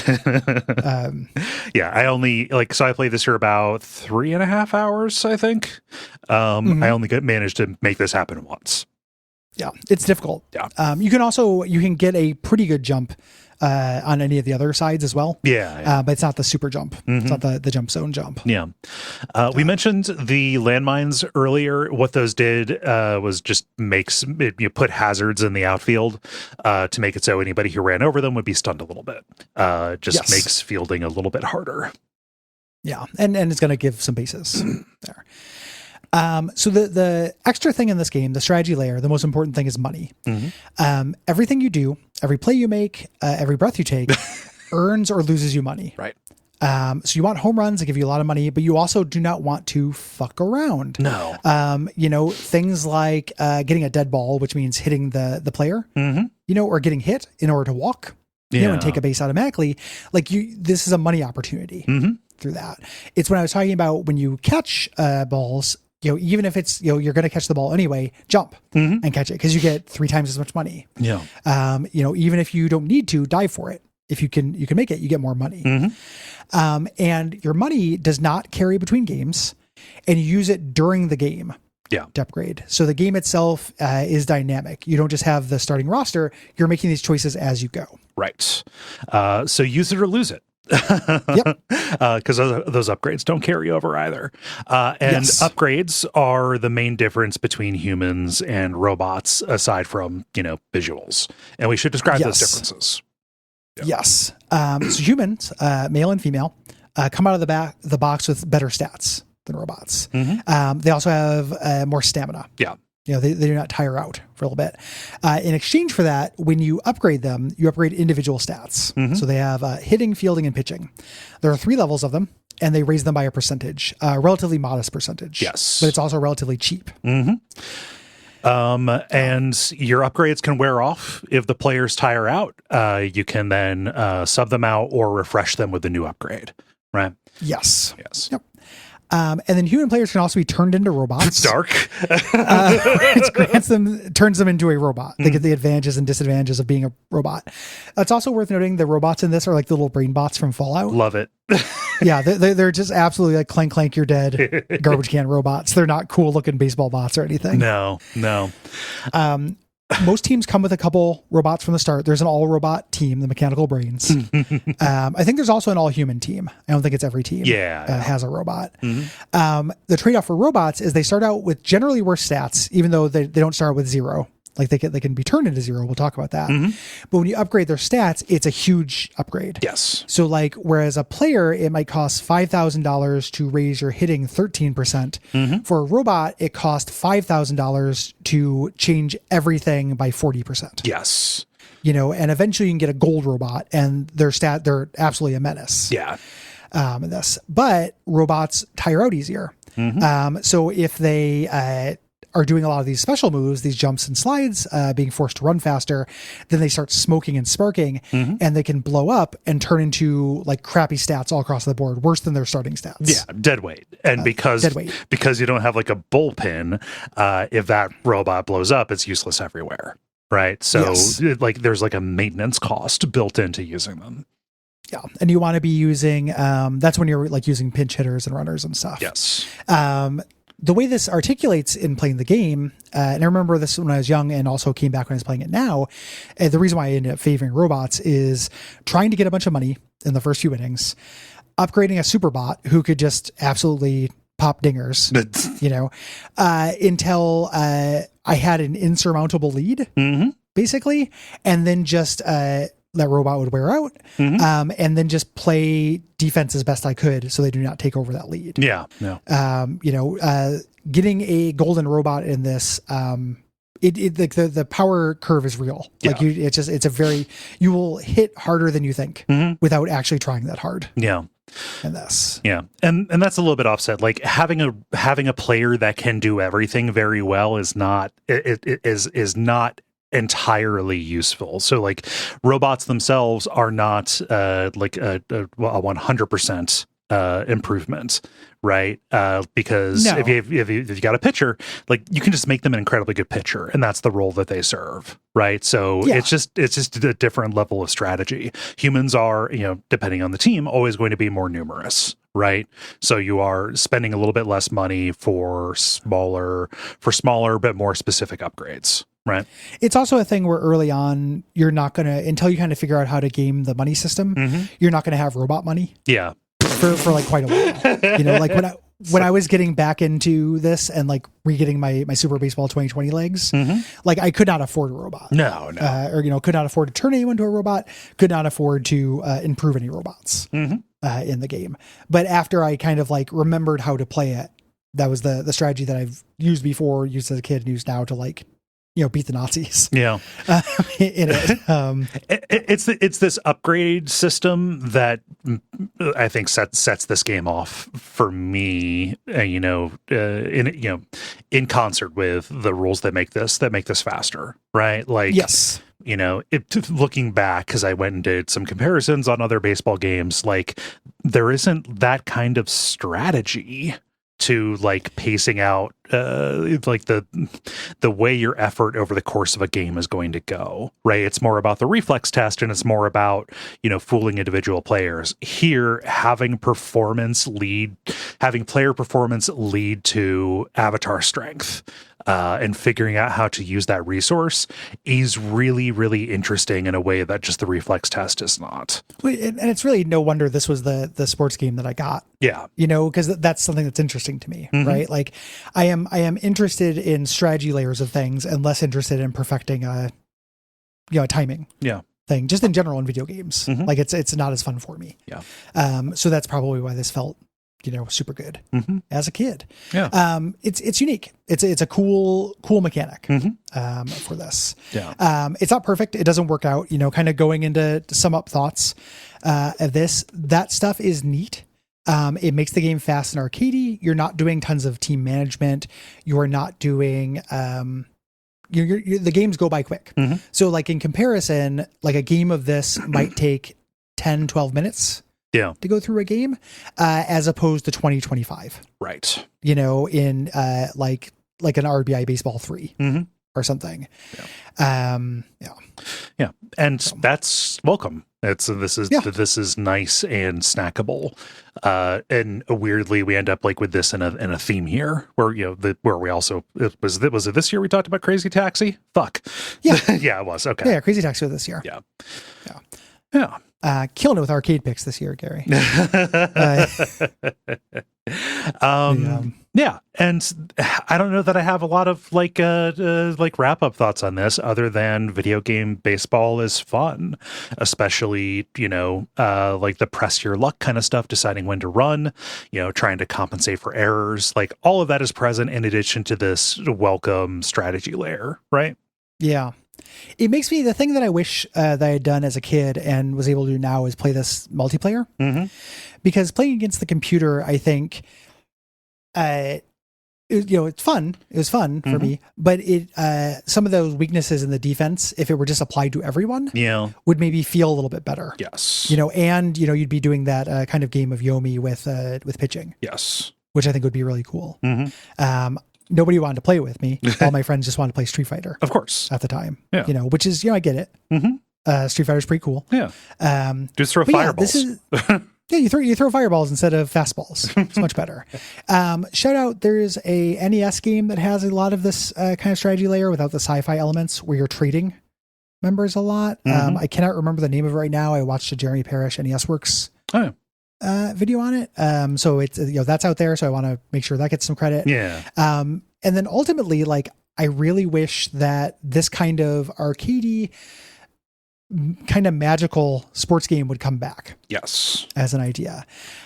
Speaker 2: I played this for about 3.5 hours, I think. I only managed to make this happen once.
Speaker 1: Yeah, it's difficult.
Speaker 2: Yeah.
Speaker 1: You can get a pretty good jump on any of the other sides as well.
Speaker 2: Yeah.
Speaker 1: But it's not the super jump. It's not the jump zone jump.
Speaker 2: Yeah. We mentioned the landmines earlier. What those did was just you put hazards in the outfield to make it so anybody who ran over them would be stunned a little bit. Makes fielding a little bit harder.
Speaker 1: Yeah. And it's going to give some bases there. So the extra thing in this game, the strategy layer, the most important thing is money. Everything you do, every play you make, every breath you take earns or loses you money.
Speaker 2: Right.
Speaker 1: So you want home runs that give you a lot of money, but you also do not want to fuck around.
Speaker 2: No.
Speaker 1: Things like getting a dead ball, which means hitting the player, or getting hit in order to walk, and take a base automatically. This is a money opportunity through that. It's when I was talking about when you catch balls, even if it's, you're going to catch the ball anyway, jump and catch it because you get 3 times as much money.
Speaker 2: Yeah.
Speaker 1: Even if you don't need to, dive for it. If you can make it, you get more money. And your money does not carry between games, and you use it during the game to upgrade. So the game itself is dynamic. You don't just have the starting roster. You're making these choices as you go.
Speaker 2: Right. So use it or lose it. Because those upgrades don't carry over either. And upgrades are the main difference between humans and robots, aside from, visuals. And we should describe those differences.
Speaker 1: Yes. So humans, male and female, come out of the box with better stats than robots. They also have more stamina.
Speaker 2: Yeah.
Speaker 1: They do not tire out for a little bit. In exchange for that, when you upgrade them, you upgrade individual stats. So they have hitting, fielding, and pitching. There are 3 levels of them, and they raise them by a percentage, a relatively modest percentage.
Speaker 2: Yes.
Speaker 1: But it's also relatively cheap.
Speaker 2: And your upgrades can wear off if the players tire out. You can then sub them out or refresh them with the new upgrade, right?
Speaker 1: Yes.
Speaker 2: Yep.
Speaker 1: And then human players can also be turned into robots.
Speaker 2: It's dark.
Speaker 1: It turns them into a robot. They get the advantages and disadvantages of being a robot. It's also worth noting the robots in this are like the little brain bots from Fallout.
Speaker 2: Love it.
Speaker 1: Yeah, they're just absolutely like clank, clank, you're dead, garbage can robots. They're not cool looking baseball bots or anything.
Speaker 2: No.
Speaker 1: Most teams come with a couple robots from the start. There's an all-robot team, the Mechanical Brains. I think there's also an all-human team. I don't think it's every team has a robot. The trade-off for robots is they start out with generally worse stats, even though they don't start with 0. Like they can be turned into 0. We'll talk about that. But when you upgrade their stats, it's a huge upgrade.
Speaker 2: Yes.
Speaker 1: So whereas a player, it might cost $5,000 to raise your hitting 13%. For a robot, it costs $5,000 to change everything by 40%.
Speaker 2: Yes.
Speaker 1: And eventually you can get a gold robot, and they're absolutely a menace.
Speaker 2: Yeah.
Speaker 1: In this, but robots tire out easier. So if they are doing a lot of these special moves, these jumps and slides, being forced to run faster, then they start smoking and sparking, and they can blow up and turn into like crappy stats all across the board, worse than their starting stats.
Speaker 2: Yeah, dead weight. And because you don't have like a bullpen, if that robot blows up, it's useless everywhere, right? So there's like a maintenance cost built into using them.
Speaker 1: Yeah, and you want to be using, that's when you're like using pinch hitters and runners and stuff.
Speaker 2: Yes.
Speaker 1: The way this articulates in playing the game, and I remember this when I was young and also came back when I was playing it now, and the reason why I ended up favoring robots is trying to get a bunch of money in the first few innings, upgrading a super bot who could just absolutely pop dingers, until I had an insurmountable lead, basically, and then just that robot would wear out, and then just play defense as best I could so they do not take over that lead.
Speaker 2: Yeah.
Speaker 1: Getting a golden robot in this, the power curve is real. Like you will hit harder than you think without actually trying that hard.
Speaker 2: Yeah.
Speaker 1: In this.
Speaker 2: Yeah. And that's a little bit offset. Like having a player that can do everything very well is not entirely useful. So like robots themselves are not like a 100% improvement, right? Because if you got a pitcher, like you can just make them an incredibly good pitcher, and that's the role that they serve, right? So it's just a different level of strategy. Humans are, depending on the team, always going to be more numerous, right? So you are spending a little bit less money for smaller but more specific upgrades. Right.
Speaker 1: It's also a thing where early on, you're not going to, until you kind of figure out how to game the money system, you're not going to have robot money.
Speaker 2: Yeah.
Speaker 1: For like quite a while. Like when I was getting back into this and like re-getting my Super Baseball 2020 legs, like I could not afford a robot.
Speaker 2: No.
Speaker 1: Or, could not afford to turn anyone to a robot, could not afford to improve any robots in the game. But after I kind of like remembered how to play it, that was the strategy that I've used before, used as a kid, and used now to like, beat the Nazis.
Speaker 2: Yeah.
Speaker 1: In it.
Speaker 2: It's this upgrade system that I think sets this game off for me, in concert with the rules that make this faster, right? Like,
Speaker 1: yes.
Speaker 2: Looking back, because I went and did some comparisons on other baseball games, like there isn't that kind of strategy to like pacing out like the way your effort over the course of a game is going to go, right? It's more about the reflex test, and it's more about fooling individual players. Here, having player performance lead to avatar strength, and figuring out how to use that resource is really, really interesting in a way that just the reflex test is not.
Speaker 1: And it's really no wonder this was the sports game that I got.
Speaker 2: Yeah.
Speaker 1: Because that's something that's interesting to me, right? Like I am interested in strategy layers of things and less interested in perfecting a timing thing, just in general in video games. Like it's not as fun for me.
Speaker 2: Yeah.
Speaker 1: So that's probably why this felt super good as a kid.
Speaker 2: Yeah.
Speaker 1: It's unique. It's a cool mechanic for this.
Speaker 2: Yeah.
Speaker 1: It's not perfect. It doesn't work out, kind of going into to sum up thoughts of this. That stuff is neat. It makes the game fast and arcadey. You're not doing tons of team management. You're not doing, the games go by quick. So like in comparison, like a game of this might take 10, 12 minutes.
Speaker 2: Yeah.
Speaker 1: To go through a game, as opposed to 2025.
Speaker 2: Right.
Speaker 1: In like an RBI Baseball 3 or something.
Speaker 2: Yeah. Yeah. And that's welcome. This is nice and snackable. And weirdly, we end up like with this in a theme here, where where we also was it this year we talked about Crazy Taxi? Fuck.
Speaker 1: Yeah.
Speaker 2: Yeah, it was. Okay.
Speaker 1: Yeah, Crazy Taxi was this year.
Speaker 2: Yeah.
Speaker 1: Yeah.
Speaker 2: Yeah.
Speaker 1: Killing it with arcade picks this year, Gary.
Speaker 2: Yeah, and I don't know that I have a lot of like wrap up thoughts on this, other than video game baseball is fun, especially like the press your luck kind of stuff, deciding when to run, trying to compensate for errors, like all of that is present in addition to this welcome strategy layer, right?
Speaker 1: Yeah. It makes me, the thing that I wish that I had done as a kid and was able to do now is play this multiplayer. Because playing against the computer, I think, it's fun. It was fun for me, but some of those weaknesses in the defense, if it were just applied to everyone, would maybe feel a little bit better.
Speaker 2: Yes.
Speaker 1: And you'd be doing that kind of game of Yomi with pitching.
Speaker 2: Yes.
Speaker 1: Which I think would be really cool. Nobody wanted to play with me. All my friends just wanted to play Street Fighter.
Speaker 2: Of course.
Speaker 1: At the time.
Speaker 2: Yeah.
Speaker 1: Which is, I get it. Street Fighter's pretty cool.
Speaker 2: Yeah. Just throw fireballs.
Speaker 1: Yeah, you throw fireballs instead of fastballs. It's much better. Shout out, there's a NES game that has a lot of this kind of strategy layer without the sci-fi elements, where you're trading members a lot. I cannot remember the name of it right now. I watched a Jeremy Parrish NES Works video on it. So it's that's out there. So I want to make sure that gets some credit.
Speaker 2: Yeah.
Speaker 1: And then ultimately, like, I really wish that this kind of arcadey, kind of magical sports game would come back.
Speaker 2: Yes.
Speaker 1: As an idea.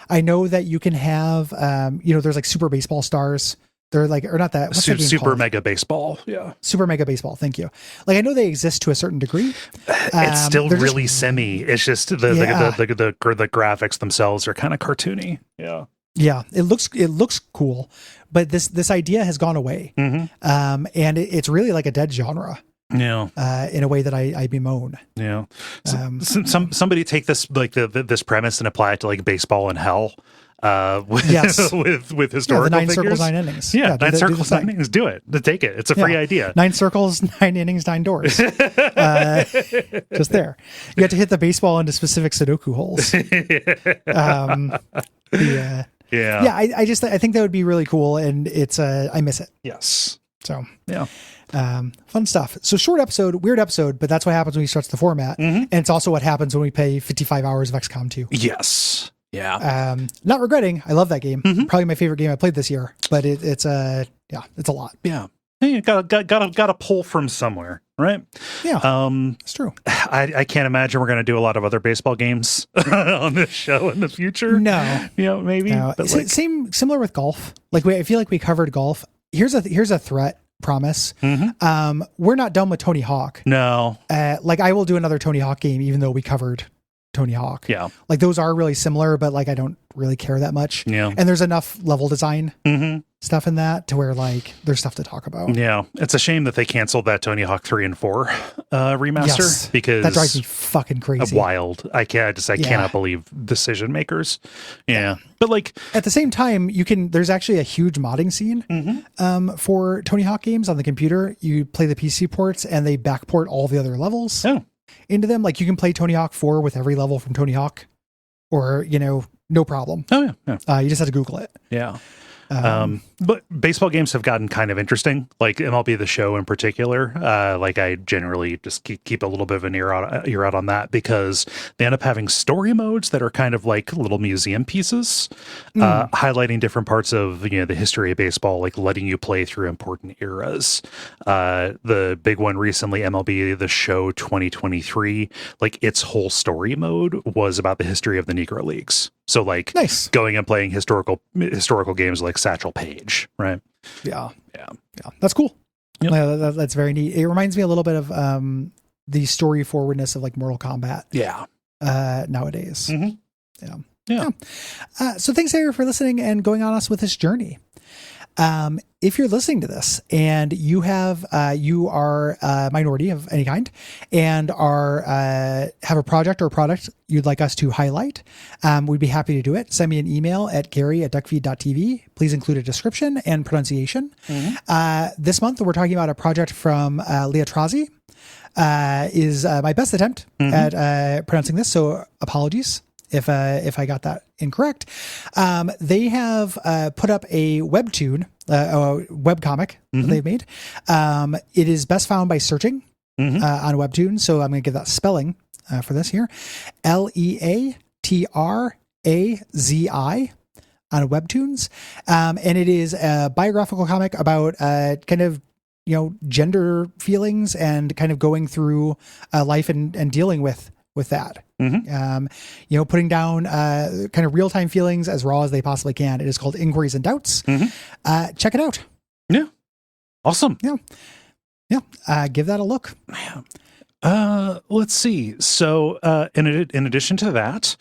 Speaker 1: I know that you can have, there's like Super Baseball Stars. They're like, or not that. What's that game
Speaker 2: Super
Speaker 1: called?
Speaker 2: Mega Baseball. Yeah.
Speaker 1: Super Mega Baseball. Thank you. Like, I know they exist to a certain degree.
Speaker 2: It's still really semi. It's just the graphics themselves are kind of cartoony. Yeah.
Speaker 1: Yeah. It looks cool, but this idea has gone away. And it's really like a dead genre.
Speaker 2: Yeah.
Speaker 1: In a way that I bemoan.
Speaker 2: Yeah. Somebody take this this premise and apply it to like baseball in hell. With historical
Speaker 1: 9
Speaker 2: figures.
Speaker 1: circles, 9 innings.
Speaker 2: Yeah, 9 circles, 9 innings. Do it. Take it. It's a free idea.
Speaker 1: 9 circles, 9 innings, 9 doors. Just there. You have to hit the baseball into specific Sudoku holes. I think that would be really cool, and it's I miss it.
Speaker 2: Yes.
Speaker 1: So
Speaker 2: yeah.
Speaker 1: Fun stuff. So short episode, weird episode, but that's what happens when he starts the format. And it's also what happens when we play 55 hours of XCOM 2.
Speaker 2: Yes. Yeah.
Speaker 1: Not regretting. I love that game. Probably my favorite game I played this year, but it's a lot.
Speaker 2: Yeah. Hey, got to pull from somewhere, right?
Speaker 1: Yeah, it's true.
Speaker 2: I can't imagine we're going to do a lot of other baseball games on this show in the future.
Speaker 1: No,
Speaker 2: maybe.
Speaker 1: no.
Speaker 2: But
Speaker 1: Similar with golf. Like I feel like we covered golf. Here's a threat. Promise. We're not done with Tony Hawk.
Speaker 2: No.
Speaker 1: Like I will do another Tony Hawk game, even though we covered Tony Hawk.
Speaker 2: Yeah.
Speaker 1: Like those are really similar, but like I don't really care that much.
Speaker 2: Yeah.
Speaker 1: And there's enough level design stuff in that to where like there's stuff to talk about.
Speaker 2: Yeah. It's a shame that they canceled that Tony Hawk 3 and 4 remaster because
Speaker 1: that drives me fucking crazy.
Speaker 2: Wild. I cannot believe decision makers. Yeah. But like
Speaker 1: at the same time, there's actually a huge modding scene for Tony Hawk games on the computer. You play the PC ports and they backport all the other levels into them. Like you can play Tony Hawk 4 with every level from Tony Hawk or, no problem.
Speaker 2: Oh yeah.
Speaker 1: You just have to Google it.
Speaker 2: Yeah. But baseball games have gotten kind of interesting, like MLB The Show in particular. Like I generally just keep a little bit of an ear out on that because they end up having story modes that are kind of like little museum pieces, highlighting different parts of the history of baseball, like letting you play through important eras. The big one recently, MLB The Show 2023, like its whole story mode was about the history of the Negro Leagues. So like going and playing historical games like Satchel Paige, right?
Speaker 1: Yeah. That's cool. Yep. That's very neat. It reminds me a little bit of the story forwardness of like Mortal Kombat.
Speaker 3: Yeah.
Speaker 1: Nowadays.
Speaker 3: Yeah.
Speaker 1: So thanks, Sarah, for listening and going on us with this journey. If you're listening to this and you are a minority of any kind and have a project or product you'd like us to highlight, we'd be happy to do it. Send me an email at Gary@Duckfeed.tv. Please include a description and pronunciation. This month, we're talking about a project from Leah Trazi. Is my best attempt at pronouncing this, so apologies if I got that incorrect. They have put up a webtoon, a webcomic that they've made. It is best found by searching on Webtoon, so I'm going to give that spelling for this here. Leatrazi on Webtoons. And it is a biographical comic about kind of gender feelings and kind of going through life and dealing with that. Putting down kind of real-time feelings as raw as they possibly can. It is called Inquiries and Doubts. Check it out.
Speaker 2: Yeah. Awesome.
Speaker 1: Yeah. Give that a look.
Speaker 2: Let's see. So, in addition to that,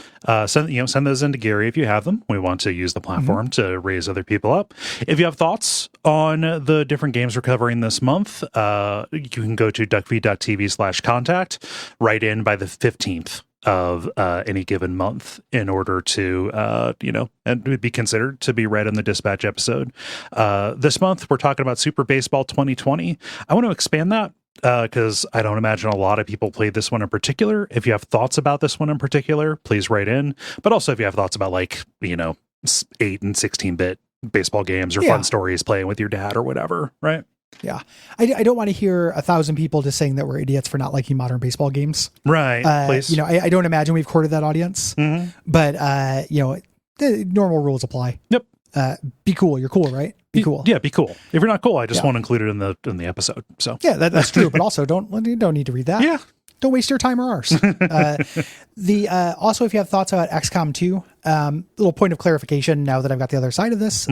Speaker 2: send those into Gary if you have them. We want to use the platform to raise other people up. If you have thoughts on the different games we're covering this month, you can go to Duckfeed.tv/contact, write in by the 15th of any given month in order to and be considered to be read in the dispatch episode. This month we're talking about Super Baseball 2020. I want to expand that because I don't imagine a lot of people played this one in particular. If you have thoughts about this one in particular, please write in. But also if you have thoughts about 8 and 16-bit baseball games or fun stories playing with your dad or whatever, right?
Speaker 1: Yeah. I don't want to hear 1,000 people just saying that we're idiots for not liking modern baseball games.
Speaker 2: Right. Please.
Speaker 1: I don't imagine we've courted that audience, but the normal rules apply.
Speaker 2: Yep.
Speaker 1: Be cool. You're cool, right? Be cool.
Speaker 2: Yeah. Be cool. If you're not cool, I just won't include it in the episode. So
Speaker 1: yeah, that's true. But also you don't need to read that.
Speaker 2: Yeah.
Speaker 1: Don't waste your time or ours. Also, if you have thoughts about XCOM 2, little point of clarification now that I've got the other side of this,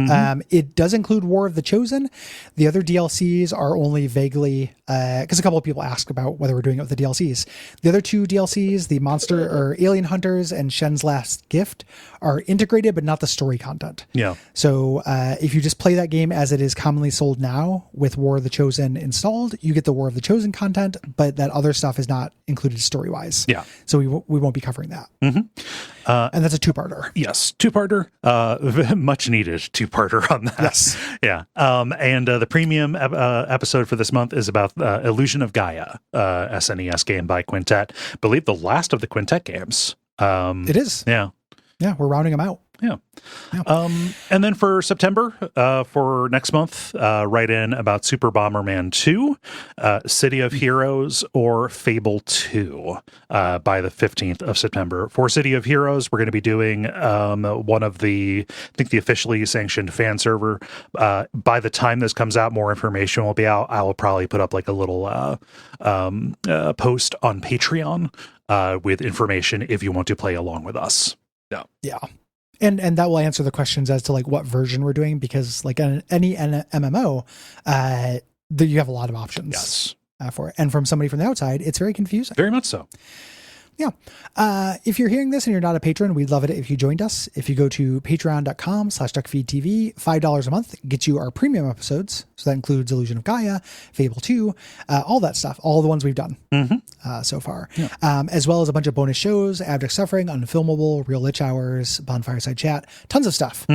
Speaker 1: it does include War of the Chosen. The other DLCs are only vaguely, because a couple of people asked about whether we're doing it with the DLCs. The other two DLCs, the Monster or Alien Hunters and Shen's Last Gift, are integrated, but not the story content.
Speaker 2: Yeah.
Speaker 1: So if you just play that game as it is commonly sold now with War of the Chosen installed, you get the War of the Chosen content, but that other stuff is not included story-wise.
Speaker 2: Yeah.
Speaker 1: So we won't be covering that. And that's a two-parter.
Speaker 2: Yes, two-parter. Much needed two-parter on that.
Speaker 1: Yes.
Speaker 2: Yeah. And the premium episode for this month is about Illusion of Gaia, SNES game by Quintet. I believe the last of the Quintet games.
Speaker 1: It is.
Speaker 2: Yeah.
Speaker 1: Yeah, we're rounding them out.
Speaker 2: Yeah. And then for September, for next month, write in about Super Bomberman 2, City of Heroes, or Fable 2 by the 15th of September. For City of Heroes, we're going to be doing one of the, I think the officially sanctioned fan server. By the time this comes out, more information will be out. I will probably put up like a little post on Patreon with information if you want to play along with us.
Speaker 1: Yeah. And that will answer the questions as to like what version we're doing, because like any MMO, you have a lot of options.
Speaker 2: Yes.
Speaker 1: For it. And from somebody from the outside, it's very confusing.
Speaker 2: Very much so.
Speaker 1: Yeah. If you're hearing this and you're not a patron, we'd love it if you joined us. If you go to patreon.com/Duckfeed.tv, $5 a month gets you our premium episodes. So that includes Illusion of Gaia, Fable 2, all that stuff, all the ones we've done so far, as well as a bunch of bonus shows, Abject Suffering, Unfilmable, Real Lich Hours, Bonfireside Chat, tons of stuff.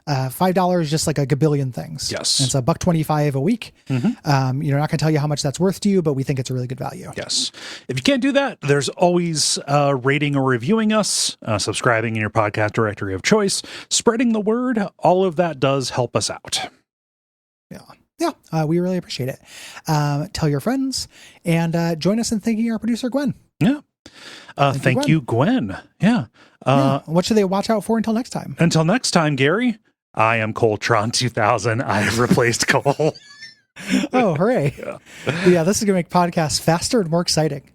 Speaker 1: $5, just like a gabillion things.
Speaker 2: Yes.
Speaker 1: And it's $1.25 a week. You're not going to tell you how much that's worth to you, but we think it's a really good value.
Speaker 2: Yes. If you can't do that, there's always rating or reviewing us, subscribing in your podcast directory of choice, spreading the word. All of that does help us out.
Speaker 1: Yeah, we really appreciate it. Tell your friends and join us in thanking our producer, Gwen.
Speaker 2: Yeah. Thank you, Gwen. Yeah.
Speaker 1: What should they watch out for until next time?
Speaker 2: Until next time, Gary, I am Coltron 2000. I have replaced Cole.
Speaker 1: Oh, hooray. Yeah, this is going to make podcasts faster and more exciting.